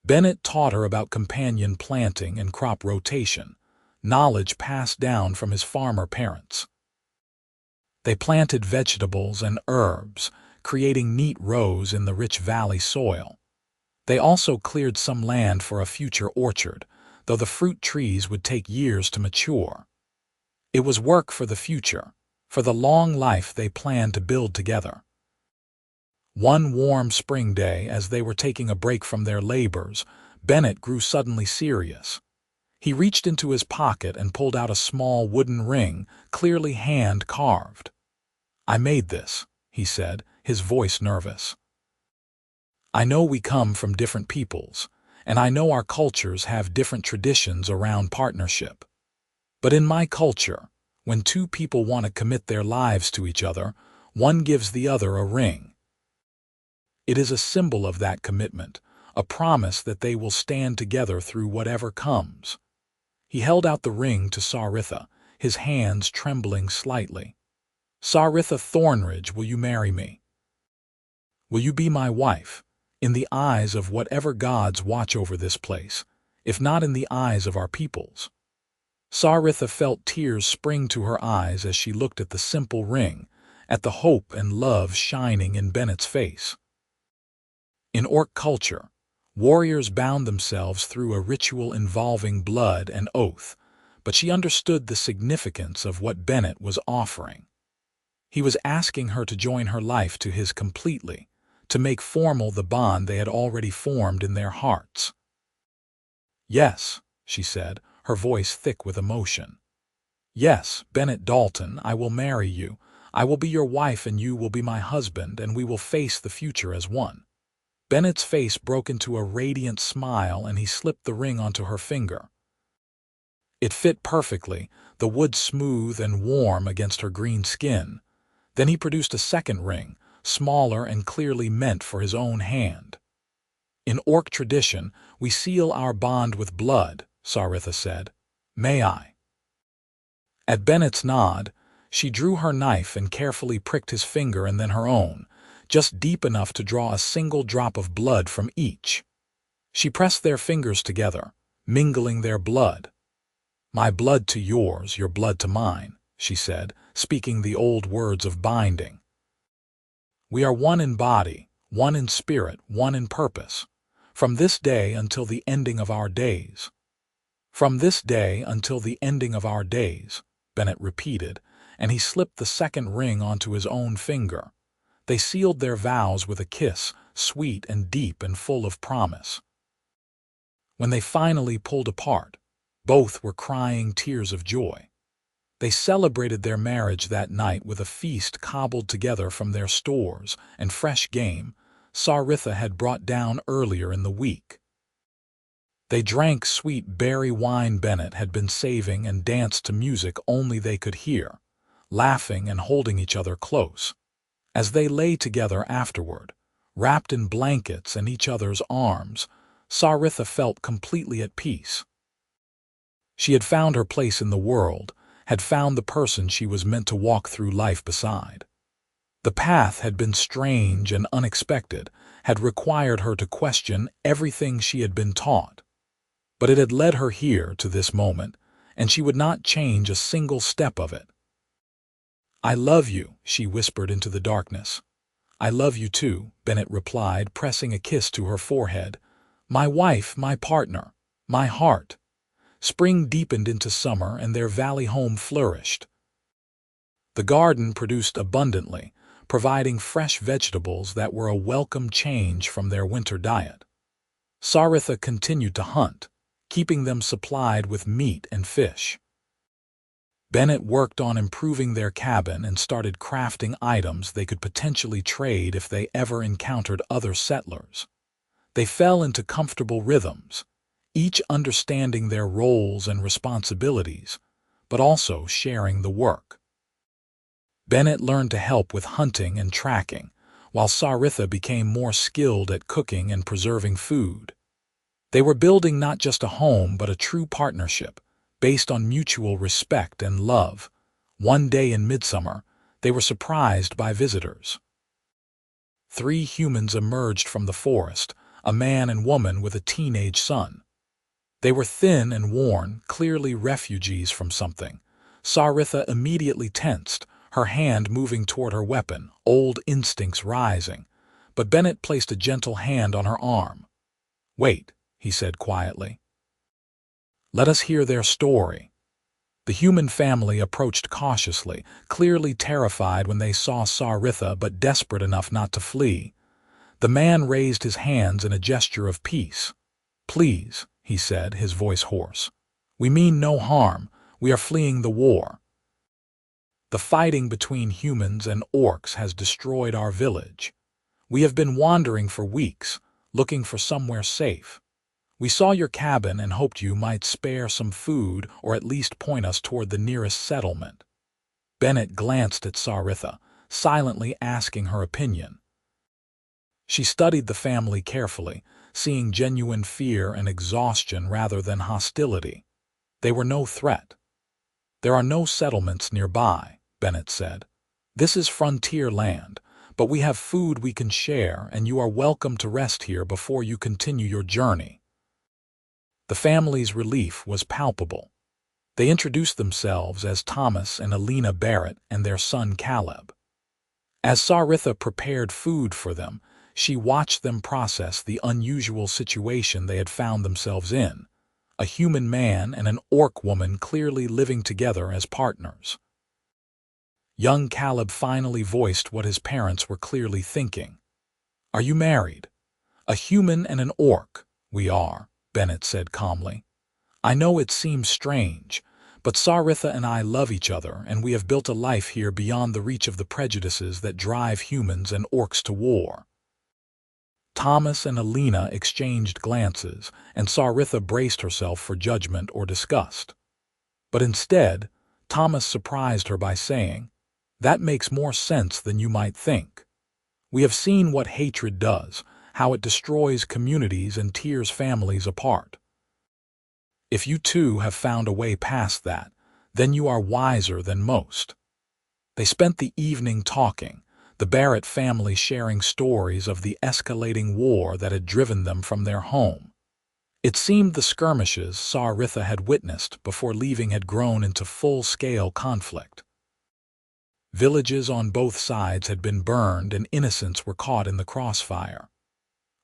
Speaker 1: Bennett taught her about companion planting and crop rotation, knowledge passed down from his farmer parents. They planted vegetables and herbs, creating neat rows in the rich valley soil. They also cleared some land for a future orchard, though the fruit trees would take years to mature. It was work for the future, for the long life they planned to build together. One warm spring day, as they were taking a break from their labors, Bennett grew suddenly serious. He reached into his pocket and pulled out a small wooden ring, clearly hand-carved. "I made this," he said, his voice nervous. "I know we come from different peoples, and I know our cultures have different traditions around partnership. But in my culture, when two people want to commit their lives to each other, one gives the other a ring. It is a symbol of that commitment, a promise that they will stand together through whatever comes." He held out the ring to Saritha, his hands trembling slightly. "Saritha Thornridge, will you marry me? Will you be my wife, in the eyes of whatever gods watch over this place, if not in the eyes of our peoples?" Saritha felt tears spring to her eyes as she looked at the simple ring, at the hope and love shining in Bennett's face. In Orc culture, warriors bound themselves through a ritual involving blood and oath, but she understood the significance of what Bennett was offering. He was asking her to join her life to his completely, to make formal the bond they had already formed in their hearts. "Yes," she said, her voice thick with emotion. "Yes, Bennett Dalton, I will marry you. I will be your wife and you will be my husband, and we will face the future as one." Bennett's face broke into a radiant smile and he slipped the ring onto her finger. It fit perfectly, the wood smooth and warm against her green skin. Then he produced a second ring, smaller and clearly meant for his own hand. "In Orc tradition, we seal our bond with blood," Saritha said. "May I?" At Bennett's nod, she drew her knife and carefully pricked his finger and then her own, just deep enough to draw a single drop of blood from each. She pressed their fingers together, mingling their blood. "My blood to yours, your blood to mine," she said, speaking the old words of binding. "We are one in body, one in spirit, one in purpose, from this day until the ending of our days." "From this day until the ending of our days," Bennett repeated, and he slipped the second ring onto his own finger. They sealed their vows with a kiss, sweet and deep and full of promise. When they finally pulled apart, both were crying tears of joy. They celebrated their marriage that night with a feast cobbled together from their stores and fresh game Saritha had brought down earlier in the week. They drank sweet berry wine Bennett had been saving and danced to music only they could hear, laughing and holding each other close. As they lay together afterward, Wrapped in blankets and each other's arms, Saritha felt completely at peace. She had found her place in the world, had found the person she was meant to walk through life beside. The path had been strange and unexpected, had required her to question everything she had been taught. But it had led her here to this moment, and she would not change a single step of it. "I love you," she whispered into the darkness. "I love you too," Bennett replied, pressing a kiss to her forehead. "My wife, my partner, my heart." Spring deepened into summer, and their valley home flourished. The garden produced abundantly, providing fresh vegetables that were a welcome change from their winter diet. Saritha continued to hunt, keeping them supplied with meat and fish. Bennett worked on improving their cabin and started crafting items they could potentially trade if they ever encountered other settlers. They fell into comfortable rhythms, each understanding their roles and responsibilities, but also sharing the work. Bennett learned to help with hunting and tracking, while Saritha became more skilled at cooking and preserving food. They were building not just a home but a true partnership, based on mutual respect and love. One day in midsummer, they were surprised by visitors. 3 humans emerged from the forest, a man and woman with a teenage son. They were thin and worn, clearly refugees from something. Saritha immediately tensed, her hand moving toward her weapon, old instincts rising. But Bennett placed a gentle hand on her arm. "Wait," he said quietly. "Let us hear their story." The human family approached cautiously, clearly terrified when they saw Saritha but desperate enough not to flee. The man raised his hands in a gesture of peace. "Please," he said, his voice hoarse. "We mean no harm. We are fleeing the war. The fighting between humans and orcs has destroyed our village. We have been wandering for weeks, looking for somewhere safe. We saw your cabin and hoped you might spare some food or at least point us toward the nearest settlement." Bennett glanced at Saritha, silently asking her opinion. She studied the family carefully, seeing genuine fear and exhaustion rather than hostility. They were no threat. "There are no settlements nearby," Bennett said. "This is frontier land, but we have food we can share, and you are welcome to rest here before you continue your journey." The family's relief was palpable. They introduced themselves as Thomas and Alina Barrett and their son Caleb. As Saritha prepared food for them, she watched them process the unusual situation they had found themselves in, a human man and an orc woman clearly living together as partners. Young Caleb finally voiced what his parents were clearly thinking. "Are you married?" "A human and an orc, we are," Bennett said calmly. "I know it seems strange, but Saritha and I love each other, and we have built a life here beyond the reach of the prejudices that drive humans and orcs to war." Thomas and Alina exchanged glances, and Saritha braced herself for judgment or disgust. But instead, Thomas surprised her by saying, "That makes more sense than you might think. We have seen what hatred does, how it destroys communities and tears families apart. If you too have found a way past that, then you are wiser than most." They spent the evening talking, the Barrett family sharing stories of the escalating war that had driven them from their home. It seemed the skirmishes Saritha had witnessed before leaving had grown into full-scale conflict. Villages on both sides had been burned and innocents were caught in the crossfire.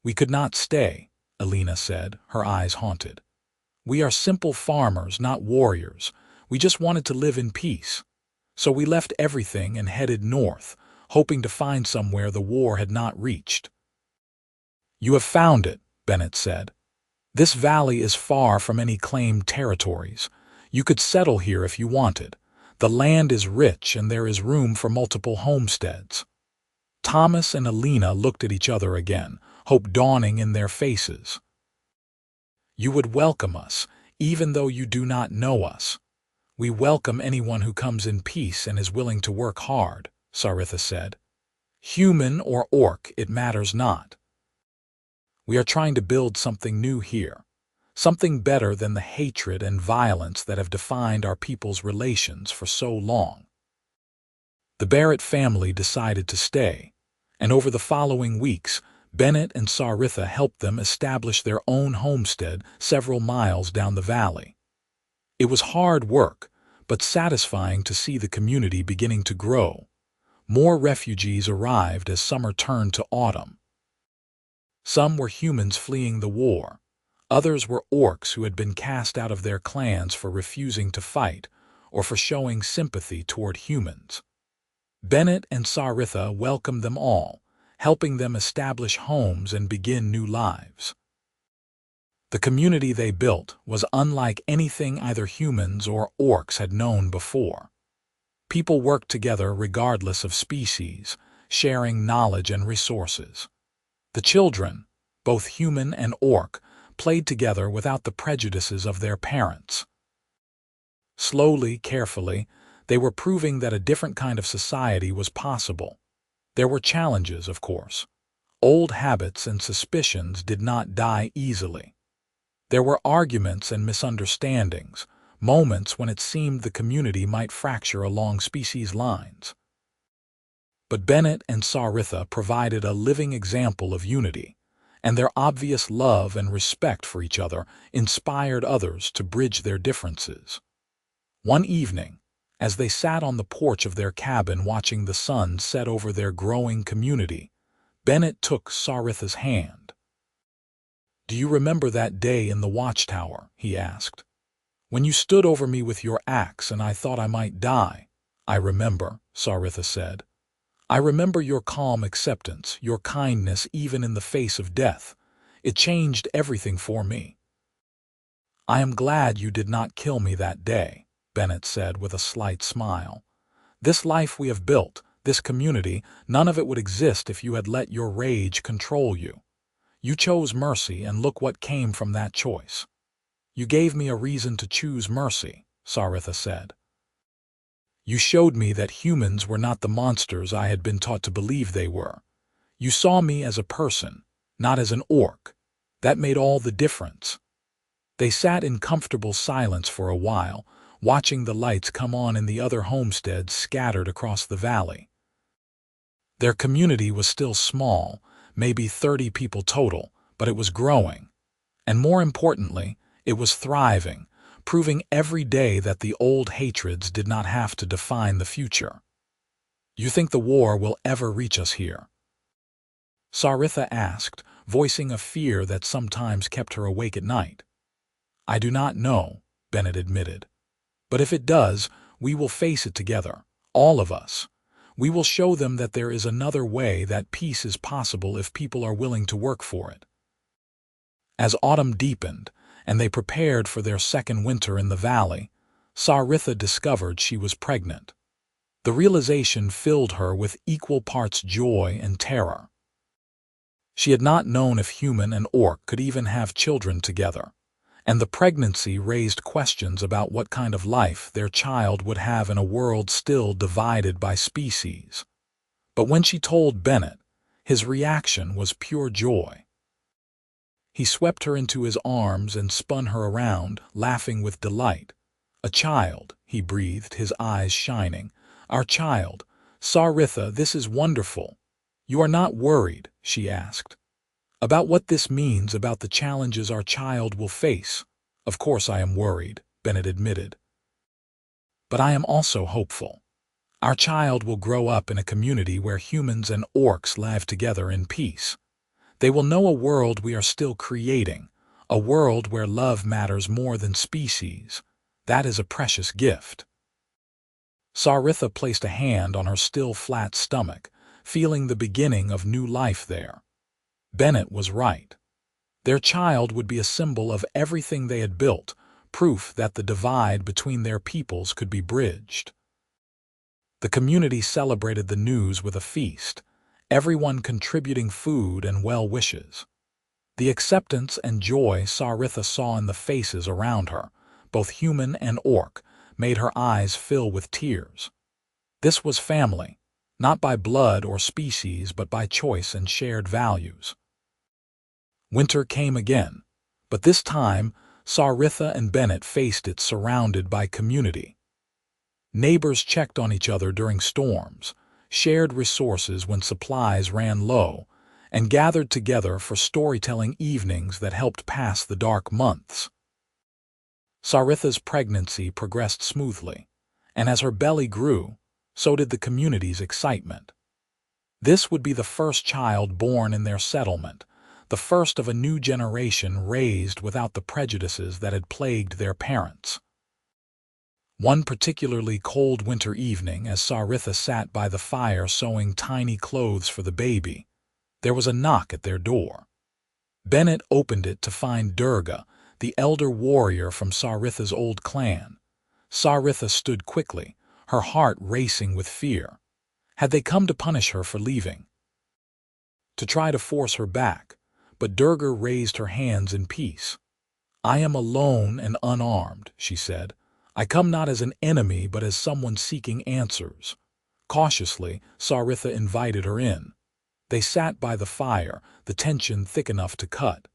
Speaker 1: "We could not stay," Alina said, her eyes haunted. "We are simple farmers, not warriors. We just wanted to live in peace. So we left everything and headed north, hoping to find somewhere the war had not reached." "You have found it," Bennett said. "This valley is far from any claimed territories. You could settle here if you wanted. The land is rich and there is room for multiple homesteads." Thomas and Alina looked at each other again, hope dawning in their faces. "You would welcome us, even though you do not know us. We welcome anyone who comes in peace and is willing to work hard," Saritha said. Human or orc, it matters not. We are trying to build something new here, something better than the hatred and violence that have defined our people's relations for so long. The Barrett family decided to stay, and over the following weeks, Bennett and Saritha helped them establish their own homestead several miles down the valley. It was hard work, but satisfying to see the community beginning to grow. More refugees arrived as summer turned to autumn. Some were humans fleeing the war. Others were orcs who had been cast out of their clans for refusing to fight or for showing sympathy toward humans. Bennett and Saritha welcomed them all, helping them establish homes and begin new lives. The community they built was unlike anything either humans or orcs had known before. People worked together regardless of species, sharing knowledge and resources. The children, both human and orc, played together without the prejudices of their parents. Slowly, carefully, they were proving that a different kind of society was possible. There were challenges, of course. Old habits and suspicions did not die easily. There were arguments and misunderstandings, moments when it seemed the community might fracture along species lines. But Bennett and Saritha provided a living example of unity, and their obvious love and respect for each other inspired others to bridge their differences. One evening, as they sat on the porch of their cabin watching the sun set over their growing community, Bennett took Saritha's hand. "Do you remember that day in the watchtower?" he asked. "When you stood over me with your axe and I thought I might die?" "I remember," Saritha said. "I remember your calm acceptance, your kindness even in the face of death. It changed everything for me." "I am glad you did not kill me that day," Bennett said with a slight smile. "This life we have built, this community, none of it would exist if you had let your rage control you. You chose mercy, and look what came from that choice." "You gave me a reason to choose mercy," Saritha said. "You showed me that humans were not the monsters I had been taught to believe they were. You saw me as a person, not as an orc. That made all the difference." They sat in comfortable silence for a while, watching the lights come on in the other homesteads scattered across the valley. Their community was still small, maybe 30 people total, but it was growing. And more importantly, it was thriving, proving every day that the old hatreds did not have to define the future. "You think the war will ever reach us here?" Saritha asked, voicing a fear that sometimes kept her awake at night. "I do not know," Bennett admitted. "But if it does, we will face it together, all of us. We will show them that there is another way, that peace is possible if people are willing to work for it." As autumn deepened, and they prepared for their second winter in the valley, Saritha discovered she was pregnant. The realization filled her with equal parts joy and terror. She had not known if human and orc could even have children together, and the pregnancy raised questions about what kind of life their child would have in a world still divided by species. But when she told Bennett, his reaction was pure joy. He swept her into his arms and spun her around, laughing with delight. "A child," he breathed, his eyes shining. "Our child. Saritha, this is wonderful." "You are not worried?" she asked. "About what this means, about the challenges our child will face?" "Of course I am worried," Bennett admitted. "But I am also hopeful. Our child will grow up in a community where humans and orcs live together in peace. They will know a world we are still creating, a world where love matters more than species. That is a precious gift." Saritha placed a hand on her still flat stomach, feeling the beginning of new life there. Bennett was right. Their child would be a symbol of everything they had built, proof that the divide between their peoples could be bridged. The community celebrated the news with a feast, everyone contributing food and well wishes. The acceptance and joy Saritha saw in the faces around her, both human and orc, made her eyes fill with tears. This was family, not by blood or species but by choice and shared values. Winter came again, but this time Saritha and Bennett faced it surrounded by community. Neighbors checked on each other during storms, shared resources when supplies ran low, and gathered together for storytelling evenings that helped pass the dark months. Saritha's pregnancy progressed smoothly, and as her belly grew, so did the community's excitement. This would be the first child born in their settlement, the first of a new generation raised without the prejudices that had plagued their parents. One particularly cold winter evening, as Saritha sat by the fire sewing tiny clothes for the baby, there was a knock at their door. Bennett opened it to find Durga, the elder warrior from Saritha's old clan. Saritha stood quickly, her heart racing with fear. Had they come to punish her for leaving? To try to force her back, but Durga raised her hands in peace. "I am alone and unarmed," she said. "I come not as an enemy but as someone seeking answers." Cautiously, Saritha invited her in. They sat by the fire, the tension thick enough to cut.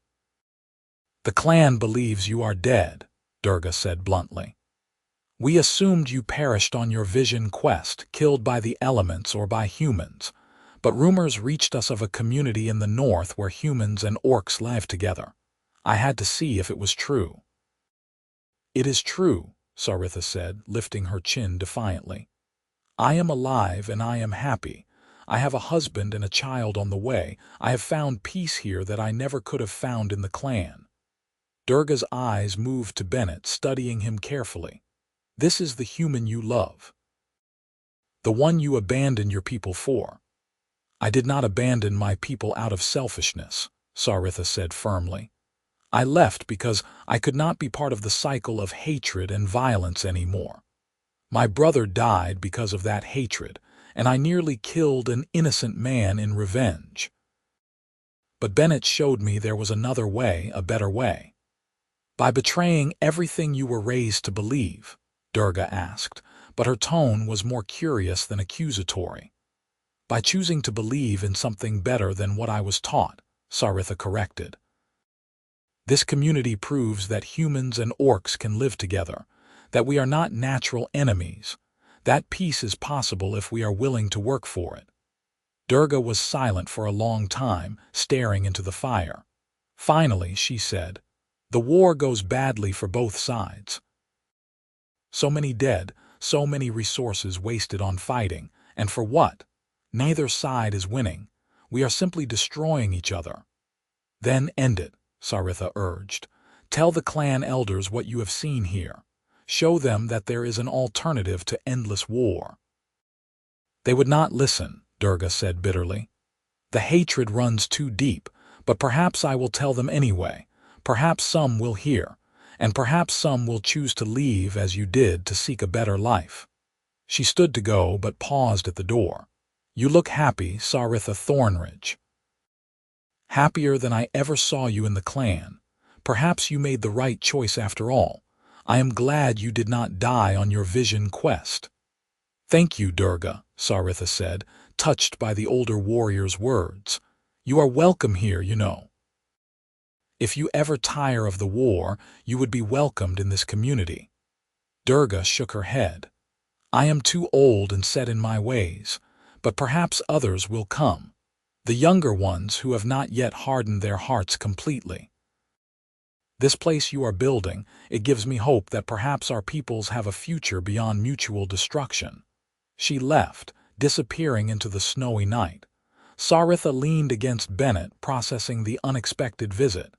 Speaker 1: "The clan believes you are dead," Durga said bluntly. "We assumed you perished on your vision quest, killed by the elements or by humans. But rumors reached us of a community in the north where humans and orcs live together. I had to see if it was true." "It is true," Saritha said, lifting her chin defiantly. "I am alive and I am happy. I have a husband and a child on the way. I have found peace here that I never could have found in the clan." Durga's eyes moved to Bennett, studying him carefully. "This is the human you love. The one you abandoned your people for." "I did not abandon my people out of selfishness," Saritha said firmly. "I left because I could not be part of the cycle of hatred and violence anymore. My brother died because of that hatred, and I nearly killed an innocent man in revenge. But Bennett showed me there was another way, a better way." "By betraying everything you were raised to believe?" Durga asked, but her tone was more curious than accusatory. "By choosing to believe in something better than what I was taught," Saritha corrected. "This community proves that humans and orcs can live together, that we are not natural enemies. That peace is possible if we are willing to work for it." Durga was silent for a long time, staring into the fire. Finally, she said, "The war goes badly for both sides. So many dead, so many resources wasted on fighting, and for what? Neither side is winning. We are simply destroying each other." "Then end it," Saritha urged. "Tell the clan elders what you have seen here. Show them that there is an alternative to endless war." "They would not listen," Durga said bitterly. "The hatred runs too deep, but perhaps I will tell them anyway. Perhaps some will hear, and perhaps some will choose to leave as you did to seek a better life." She stood to go but paused at the door. "You look happy, Saritha Thornridge. Happier than I ever saw you in the clan. Perhaps you made the right choice after all. I am glad you did not die on your vision quest." "Thank you, Durga," Saritha said, touched by the older warrior's words. "You are welcome here, you know. If you ever tire of the war, you would be welcomed in this community." Durga shook her head. "I am too old and set in my ways, but perhaps others will come. The younger ones who have not yet hardened their hearts completely. This place you are building, it gives me hope that perhaps our peoples have a future beyond mutual destruction." She left, disappearing into the snowy night. Saritha leaned against Bennett, processing the unexpected visit.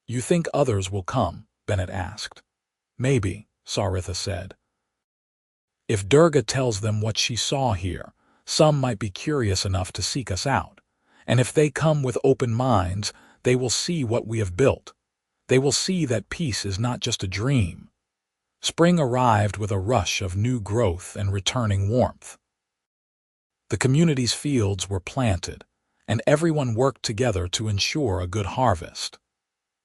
Speaker 1: "You think others will come?" Bennett asked. "Maybe," Saritha said. "If Durga tells them what she saw here, some might be curious enough to seek us out. And if they come with open minds, they will see what we have built. They will see that peace is not just a dream." Spring arrived with a rush of new growth and returning warmth. The community's fields were planted, and everyone worked together to ensure a good harvest.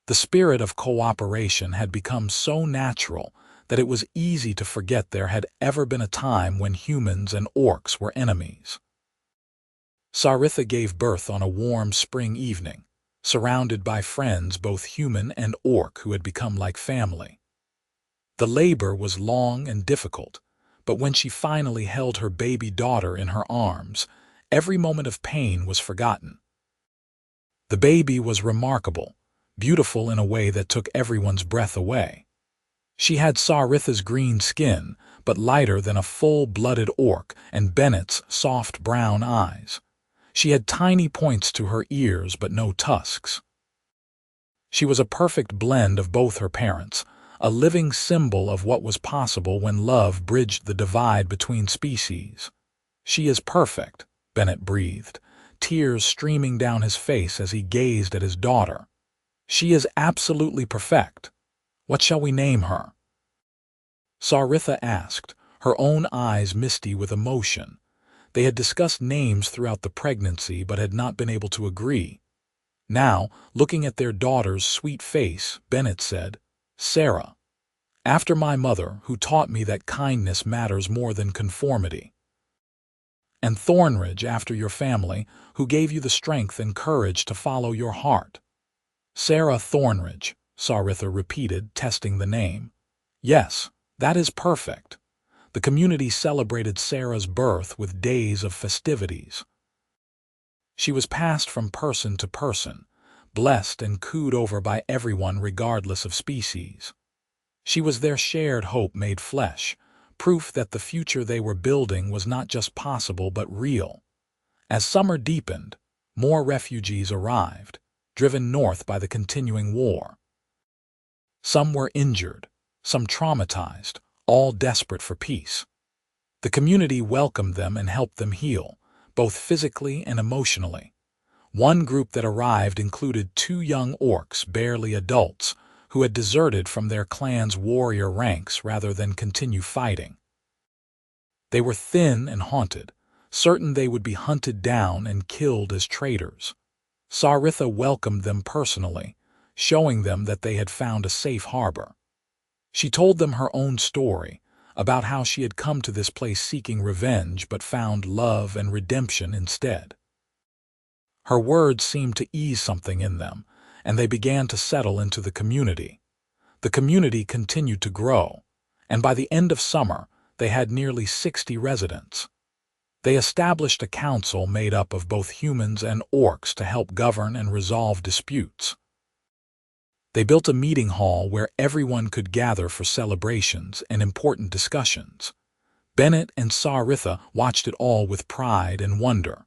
Speaker 1: The spirit of cooperation had become so natural that it was easy to forget there had ever been a time when humans and orcs were enemies. Saritha gave birth on a warm spring evening, surrounded by friends both human and orc who had become like family. The labor was long and difficult, but when she finally held her baby daughter in her arms, every moment of pain was forgotten. The baby was remarkable, beautiful in a way that took everyone's breath away. She had Saritha's green skin, but lighter than a full-blooded orc, and Bennett's soft brown eyes. She had tiny points to her ears, but no tusks. She was a perfect blend of both her parents, a living symbol of what was possible when love bridged the divide between species. "She is perfect," Bennett breathed, tears streaming down his face as he gazed at his daughter. "She is absolutely perfect. What shall we name her?" Saritha asked, her own eyes misty with emotion. They had discussed names throughout the pregnancy but had not been able to agree. Now, looking at their daughter's sweet face, Bennett said, "Sarah, after my mother, who taught me that kindness matters more than conformity. And Thornridge, after your family, who gave you the strength and courage to follow your heart." "Sarah Thornridge," Saritha repeated, testing the name. "Yes, that is perfect." The community celebrated Sarah's birth with days of festivities. She was passed from person to person, blessed and cooed over by everyone regardless of species. She was their shared hope made flesh, proof that the future they were building was not just possible but real. As summer deepened, more refugees arrived, driven north by the continuing war. Some were injured, some traumatized, all desperate for peace. The community welcomed them and helped them heal, both physically and emotionally. One group that arrived included 2 young orcs, barely adults, who had deserted from their clan's warrior ranks rather than continue fighting. They were thin and haunted, certain they would be hunted down and killed as traitors. Saritha welcomed them personally, showing them that they had found a safe harbor. She told them her own story, about how she had come to this place seeking revenge but found love and redemption instead. Her words seemed to ease something in them, and they began to settle into the community. The community continued to grow, and by the end of summer, they had nearly 60 residents. They established a council made up of both humans and orcs to help govern and resolve disputes. They built a meeting hall where everyone could gather for celebrations and important discussions. Bennett and Saritha watched it all with pride and wonder.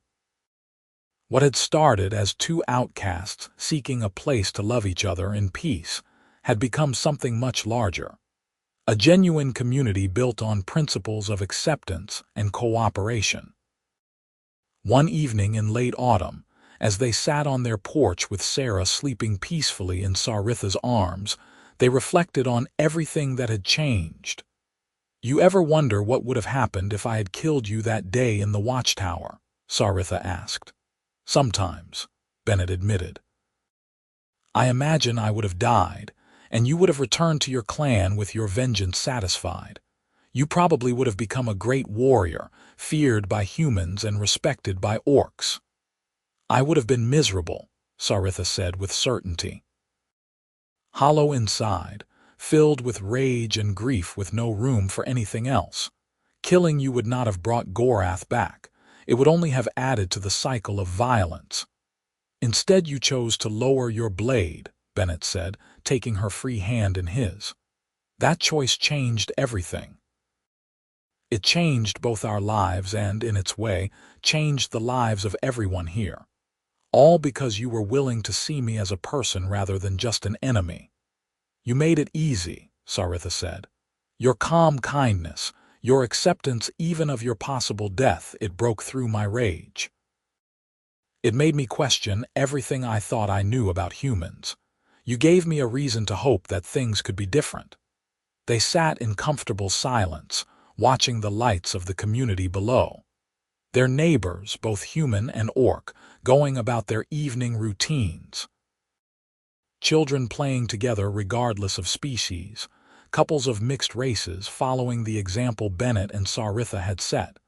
Speaker 1: What had started as 2 outcasts seeking a place to love each other in peace had become something much larger. A genuine community built on principles of acceptance and cooperation. One evening in late autumn, as they sat on their porch with Sarah sleeping peacefully in Saritha's arms, they reflected on everything that had changed. "You ever wonder what would have happened if I had killed you that day in the watchtower?" Saritha asked. "Sometimes," Bennett admitted. "I imagine I would have died, and you would have returned to your clan with your vengeance satisfied. You probably would have become a great warrior, feared by humans and respected by orcs." "I would have been miserable," Saritha said with certainty. "Hollow inside, filled with rage and grief with no room for anything else. Killing you would not have brought Gorath back. It would only have added to the cycle of violence. Instead you chose to lower your blade," Bennett said, taking her free hand in his. "That choice changed everything. It changed both our lives and, in its way, changed the lives of everyone here. All because you were willing to see me as a person rather than just an enemy." "You made it easy," Saritha said. "Your calm kindness, your acceptance even of your possible death, it broke through my rage. It made me question everything I thought I knew about humans. You gave me a reason to hope that things could be different." They sat in comfortable silence, watching the lights of the community below. Their neighbors, both human and orc, going about their evening routines. Children playing together regardless of species, couples of mixed races following the example Bennett and Saritha had set.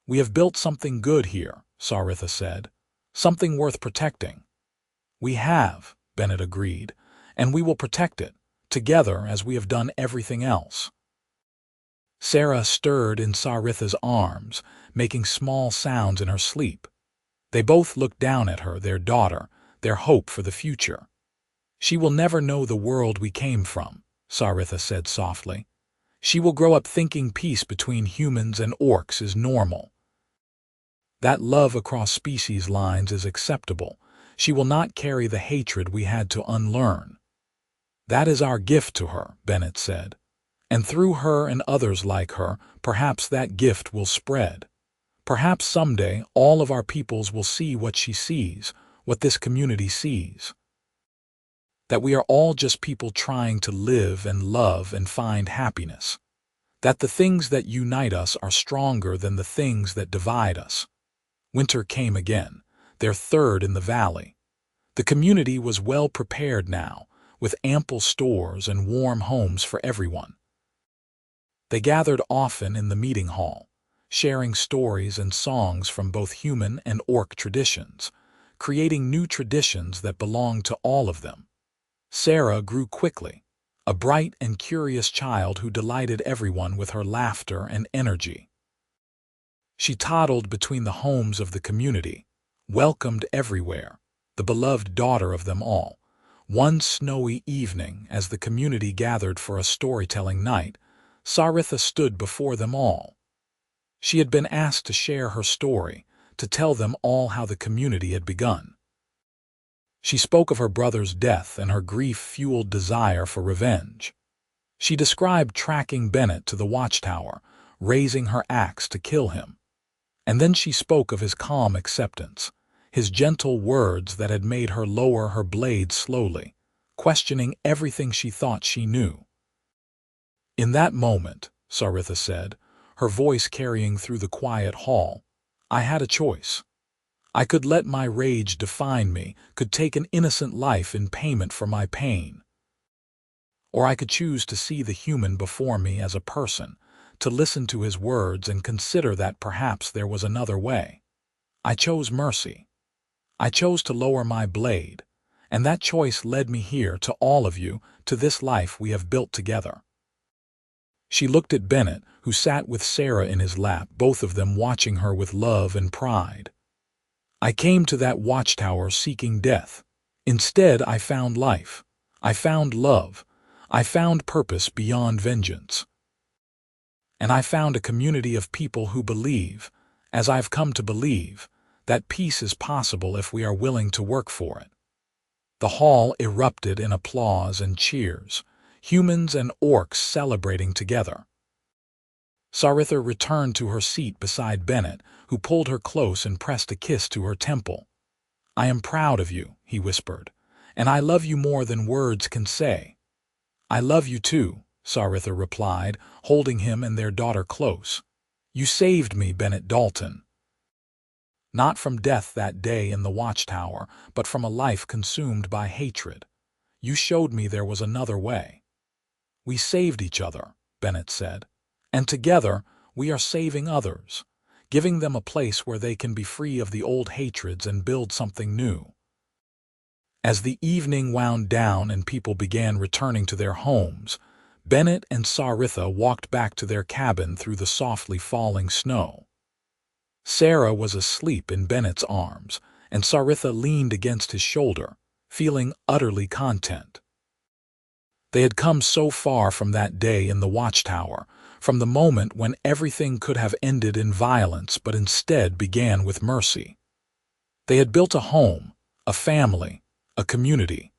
Speaker 1: "We have built something good here," Saritha said. "Something worth protecting." "We have," Bennett agreed, "and we will protect it, together as we have done everything else." Sarah stirred in Saritha's arms, making small sounds in her sleep. They both looked down at her, their daughter, their hope for the future. "She will never know the world we came from," Saritha said softly. "She will grow up thinking peace between humans and orcs is normal. That love across species lines is acceptable. She will not carry the hatred we had to unlearn." "That is our gift to her," Bennett said. "And through her and others like her, perhaps that gift will spread. Perhaps someday all of our peoples will see what she sees, what this community sees. That we are all just people trying to live and love and find happiness. That the things that unite us are stronger than the things that divide us." Winter came again, their third in the valley. The community was well prepared now, with ample stores and warm homes for everyone. They gathered often in the meeting hall, sharing stories and songs from both human and orc traditions, creating new traditions that belonged to all of them. Sarah grew quickly, a bright and curious child who delighted everyone with her laughter and energy. She toddled between the homes of the community, welcomed everywhere, the beloved daughter of them all. One snowy evening, as the community gathered for a storytelling night, Saritha stood before them all. She had been asked to share her story, to tell them all how the community had begun. She spoke of her brother's death and her grief-fueled desire for revenge. She described tracking Bennett to the watchtower, raising her axe to kill him. And then she spoke of his calm acceptance, his gentle words that had made her lower her blade slowly, questioning everything she thought she knew. "In that moment," Saritha said, her voice carrying through the quiet hall, "I had a choice. I could let my rage define me, could take an innocent life in payment for my pain. Or I could choose to see the human before me as a person, to listen to his words and consider that perhaps there was another way. I chose mercy. I chose to lower my blade, and that choice led me here to all of you, to this life we have built together." She looked at Bennett, who sat with Sarah in his lap, both of them watching her with love and pride. "I came to that watchtower seeking death. Instead, I found life. I found love. I found purpose beyond vengeance. And I found a community of people who believe, as I've come to believe, that peace is possible if we are willing to work for it." The hall erupted in applause and cheers, humans and orcs celebrating together. Saritha returned to her seat beside Bennett, who pulled her close and pressed a kiss to her temple. "I am proud of you," he whispered, "and I love you more than words can say." "I love you too," Saritha replied, holding him and their daughter close. "You saved me, Bennett Dalton. Not from death that day in the watchtower, but from a life consumed by hatred. You showed me there was another way." "We saved each other," Bennett said, "and together we are saving others, giving them a place where they can be free of the old hatreds and build something new." As the evening wound down and people began returning to their homes, Bennett and Saritha walked back to their cabin through the softly falling snow. Sarah was asleep in Bennett's arms, and Saritha leaned against his shoulder, feeling utterly content. They had come so far from that day in the watchtower, from the moment when everything could have ended in violence but instead began with mercy. They had built a home, a family, a community.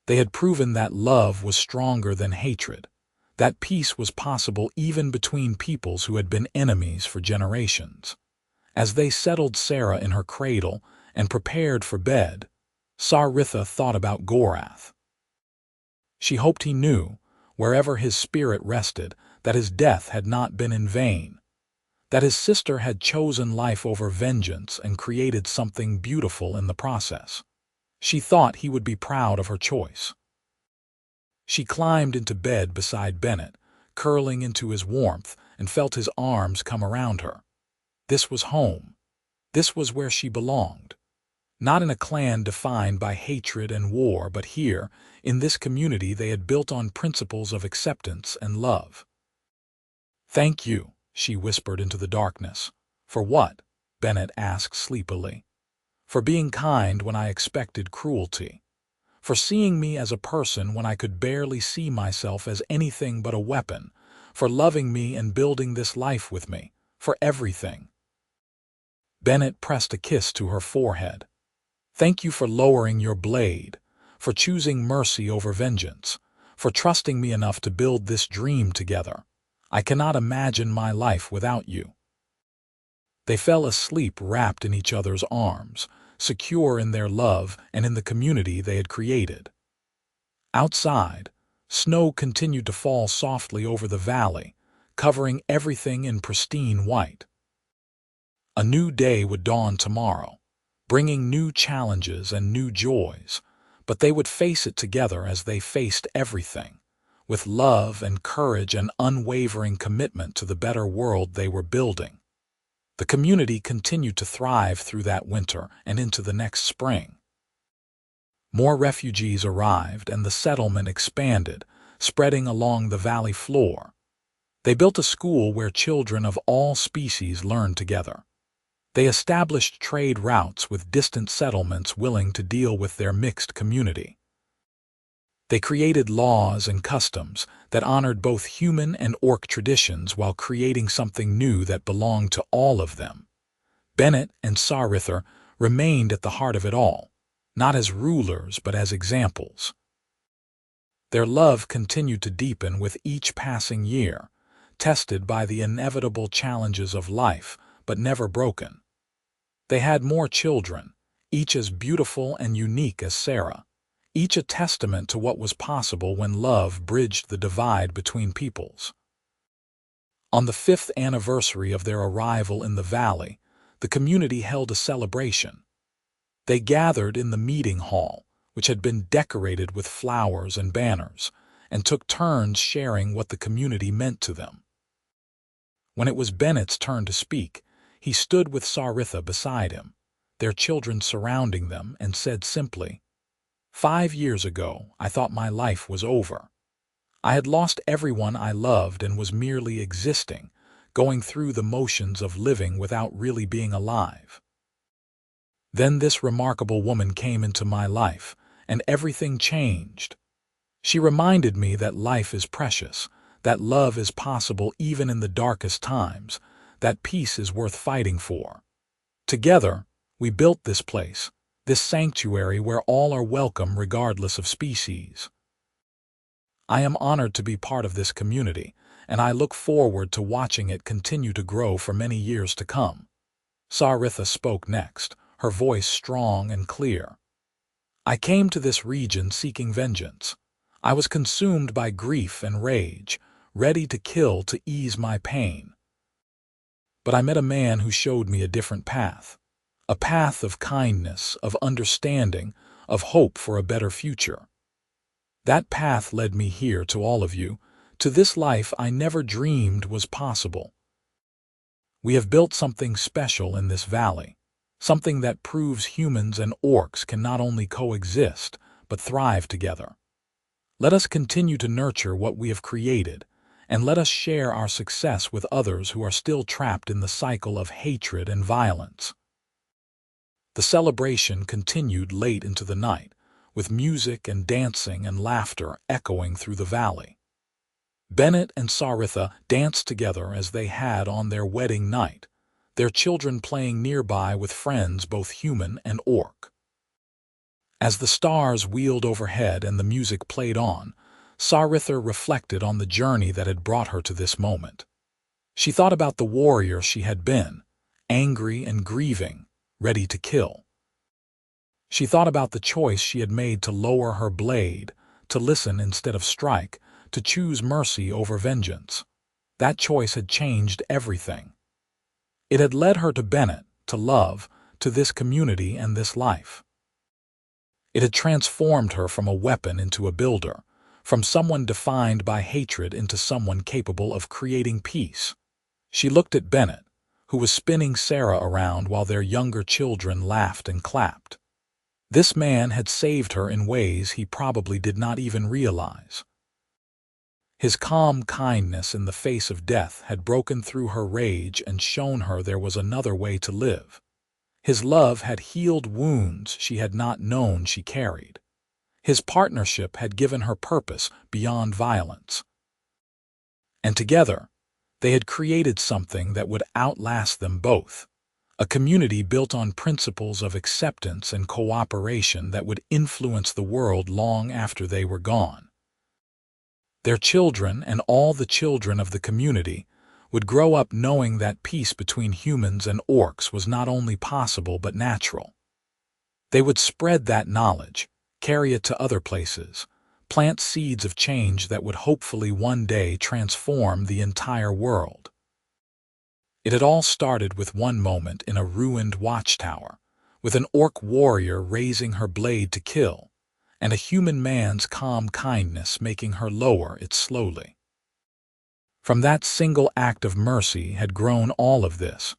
Speaker 1: They had proven that love was stronger than hatred, that peace was possible even between peoples who had been enemies for generations. As they settled Sarah in her cradle and prepared for bed, Saritha thought about Gorath. She hoped he knew, wherever his spirit rested, that his death had not been in vain, that his sister had chosen life over vengeance and created something beautiful in the process. She thought he would be proud of her choice. She climbed into bed beside Bennett, curling into his warmth, and felt his arms come around her. This was home. This was where she belonged. Not in a clan defined by hatred and war, but here, in this community they had built on principles of acceptance and love. "Thank you," she whispered into the darkness. "For what?" Bennett asked sleepily. "For being kind when I expected cruelty. For seeing me as a person when I could barely see myself as anything but a weapon. For loving me and building this life with me. For everything." Bennett pressed a kiss to her forehead. "Thank you for lowering your blade, for choosing mercy over vengeance, for trusting me enough to build this dream together. I cannot imagine my life without you." They fell asleep wrapped in each other's arms, secure in their love and in the community they had created. Outside, snow continued to fall softly over the valley, covering everything in pristine white. A new day would dawn tomorrow, bringing new challenges and new joys, but they would face it together as they faced everything, with love and courage and unwavering commitment to the better world they were building. The community continued to thrive through that winter and into the next spring. More refugees arrived and the settlement expanded, spreading along the valley floor. They built a school where children of all species learned together. They established trade routes with distant settlements willing to deal with their mixed community. They created laws and customs that honored both human and orc traditions while creating something new that belonged to all of them. Bennett and Saritha remained at the heart of it all, not as rulers but as examples. Their love continued to deepen with each passing year, tested by the inevitable challenges of life, but never broken. They had more children, each as beautiful and unique as Sarah, each a testament to what was possible when love bridged the divide between peoples. On the 5th anniversary of their arrival in the valley, the community held a celebration. They gathered in the meeting hall, which had been decorated with flowers and banners, and took turns sharing what the community meant to them. When it was Bennett's turn to speak, he stood with Saritha beside him, their children surrounding them, and said simply, "5 years ago, I thought my life was over. I had lost everyone I loved and was merely existing, going through the motions of living without really being alive. Then this remarkable woman came into my life, and everything changed. She reminded me that life is precious, that love is possible even in the darkest times, that peace is worth fighting for. Together, we built this place, this sanctuary where all are welcome regardless of species. I am honored to be part of this community, and I look forward to watching it continue to grow for many years to come." Saritha spoke next, her voice strong and clear. "I came to this region seeking vengeance. I was consumed by grief and rage, ready to kill to ease my pain. But I met a man who showed me a different path. A path of kindness, of understanding, of hope for a better future. That path led me here to all of you, to this life I never dreamed was possible. We have built something special in this valley, something that proves humans and orcs can not only coexist, but thrive together. Let us continue to nurture what we have created, and let us share our success with others who are still trapped in the cycle of hatred and violence." The celebration continued late into the night, with music and dancing and laughter echoing through the valley. Bennett and Saritha danced together as they had on their wedding night, their children playing nearby with friends both human and orc. As the stars wheeled overhead and the music played on, Saritha reflected on the journey that had brought her to this moment. She thought about the warrior she had been, angry and grieving, ready to kill. She thought about the choice she had made to lower her blade, to listen instead of strike, to choose mercy over vengeance. That choice had changed everything. It had led her to Bennett, to love, to this community and this life. It had transformed her from a weapon into a builder, from someone defined by hatred into someone capable of creating peace. She looked at Bennett, who was spinning Sarah around while their younger children laughed and clapped. This man had saved her in ways he probably did not even realize. His calm kindness in the face of death had broken through her rage and shown her there was another way to live. His love had healed wounds she had not known she carried. His partnership had given her purpose beyond violence. And together, they had created something that would outlast them both, a community built on principles of acceptance and cooperation that would influence the world long after they were gone. Their children and all the children of the community would grow up knowing that peace between humans and orcs was not only possible but natural. They would spread that knowledge, carry it to other places, plant seeds of change that would hopefully one day transform the entire world. It had all started with one moment in a ruined watchtower, with an orc warrior raising her blade to kill, and a human man's calm kindness making her lower it slowly. From that single act of mercy had grown all of this,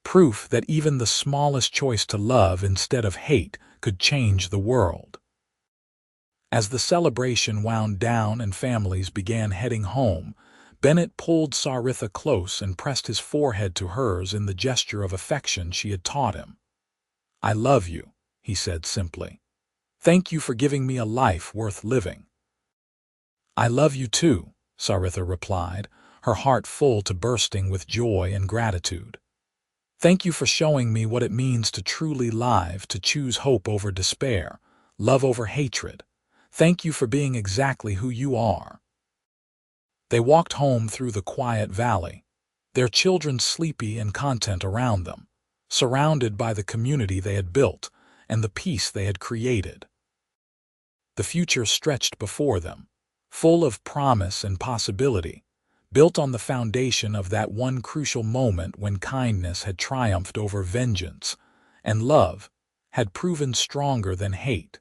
Speaker 1: proof that even the smallest choice to love instead of hate could change the world. As the celebration wound down and families began heading home, Bennett pulled Saritha close and pressed his forehead to hers in the gesture of affection she had taught him. "I love you," he said simply. "Thank you for giving me a life worth living." "I love you too," Saritha replied, her heart full to bursting with joy and gratitude. "Thank you for showing me what it means to truly live, to choose hope over despair, love over hatred. Thank you for being exactly who you are." They walked home through the quiet valley, their children sleepy and content around them, surrounded by the community they had built and the peace they had created. The future stretched before them, full of promise and possibility, built on the foundation of that one crucial moment when kindness had triumphed over vengeance, and love had proven stronger than hate.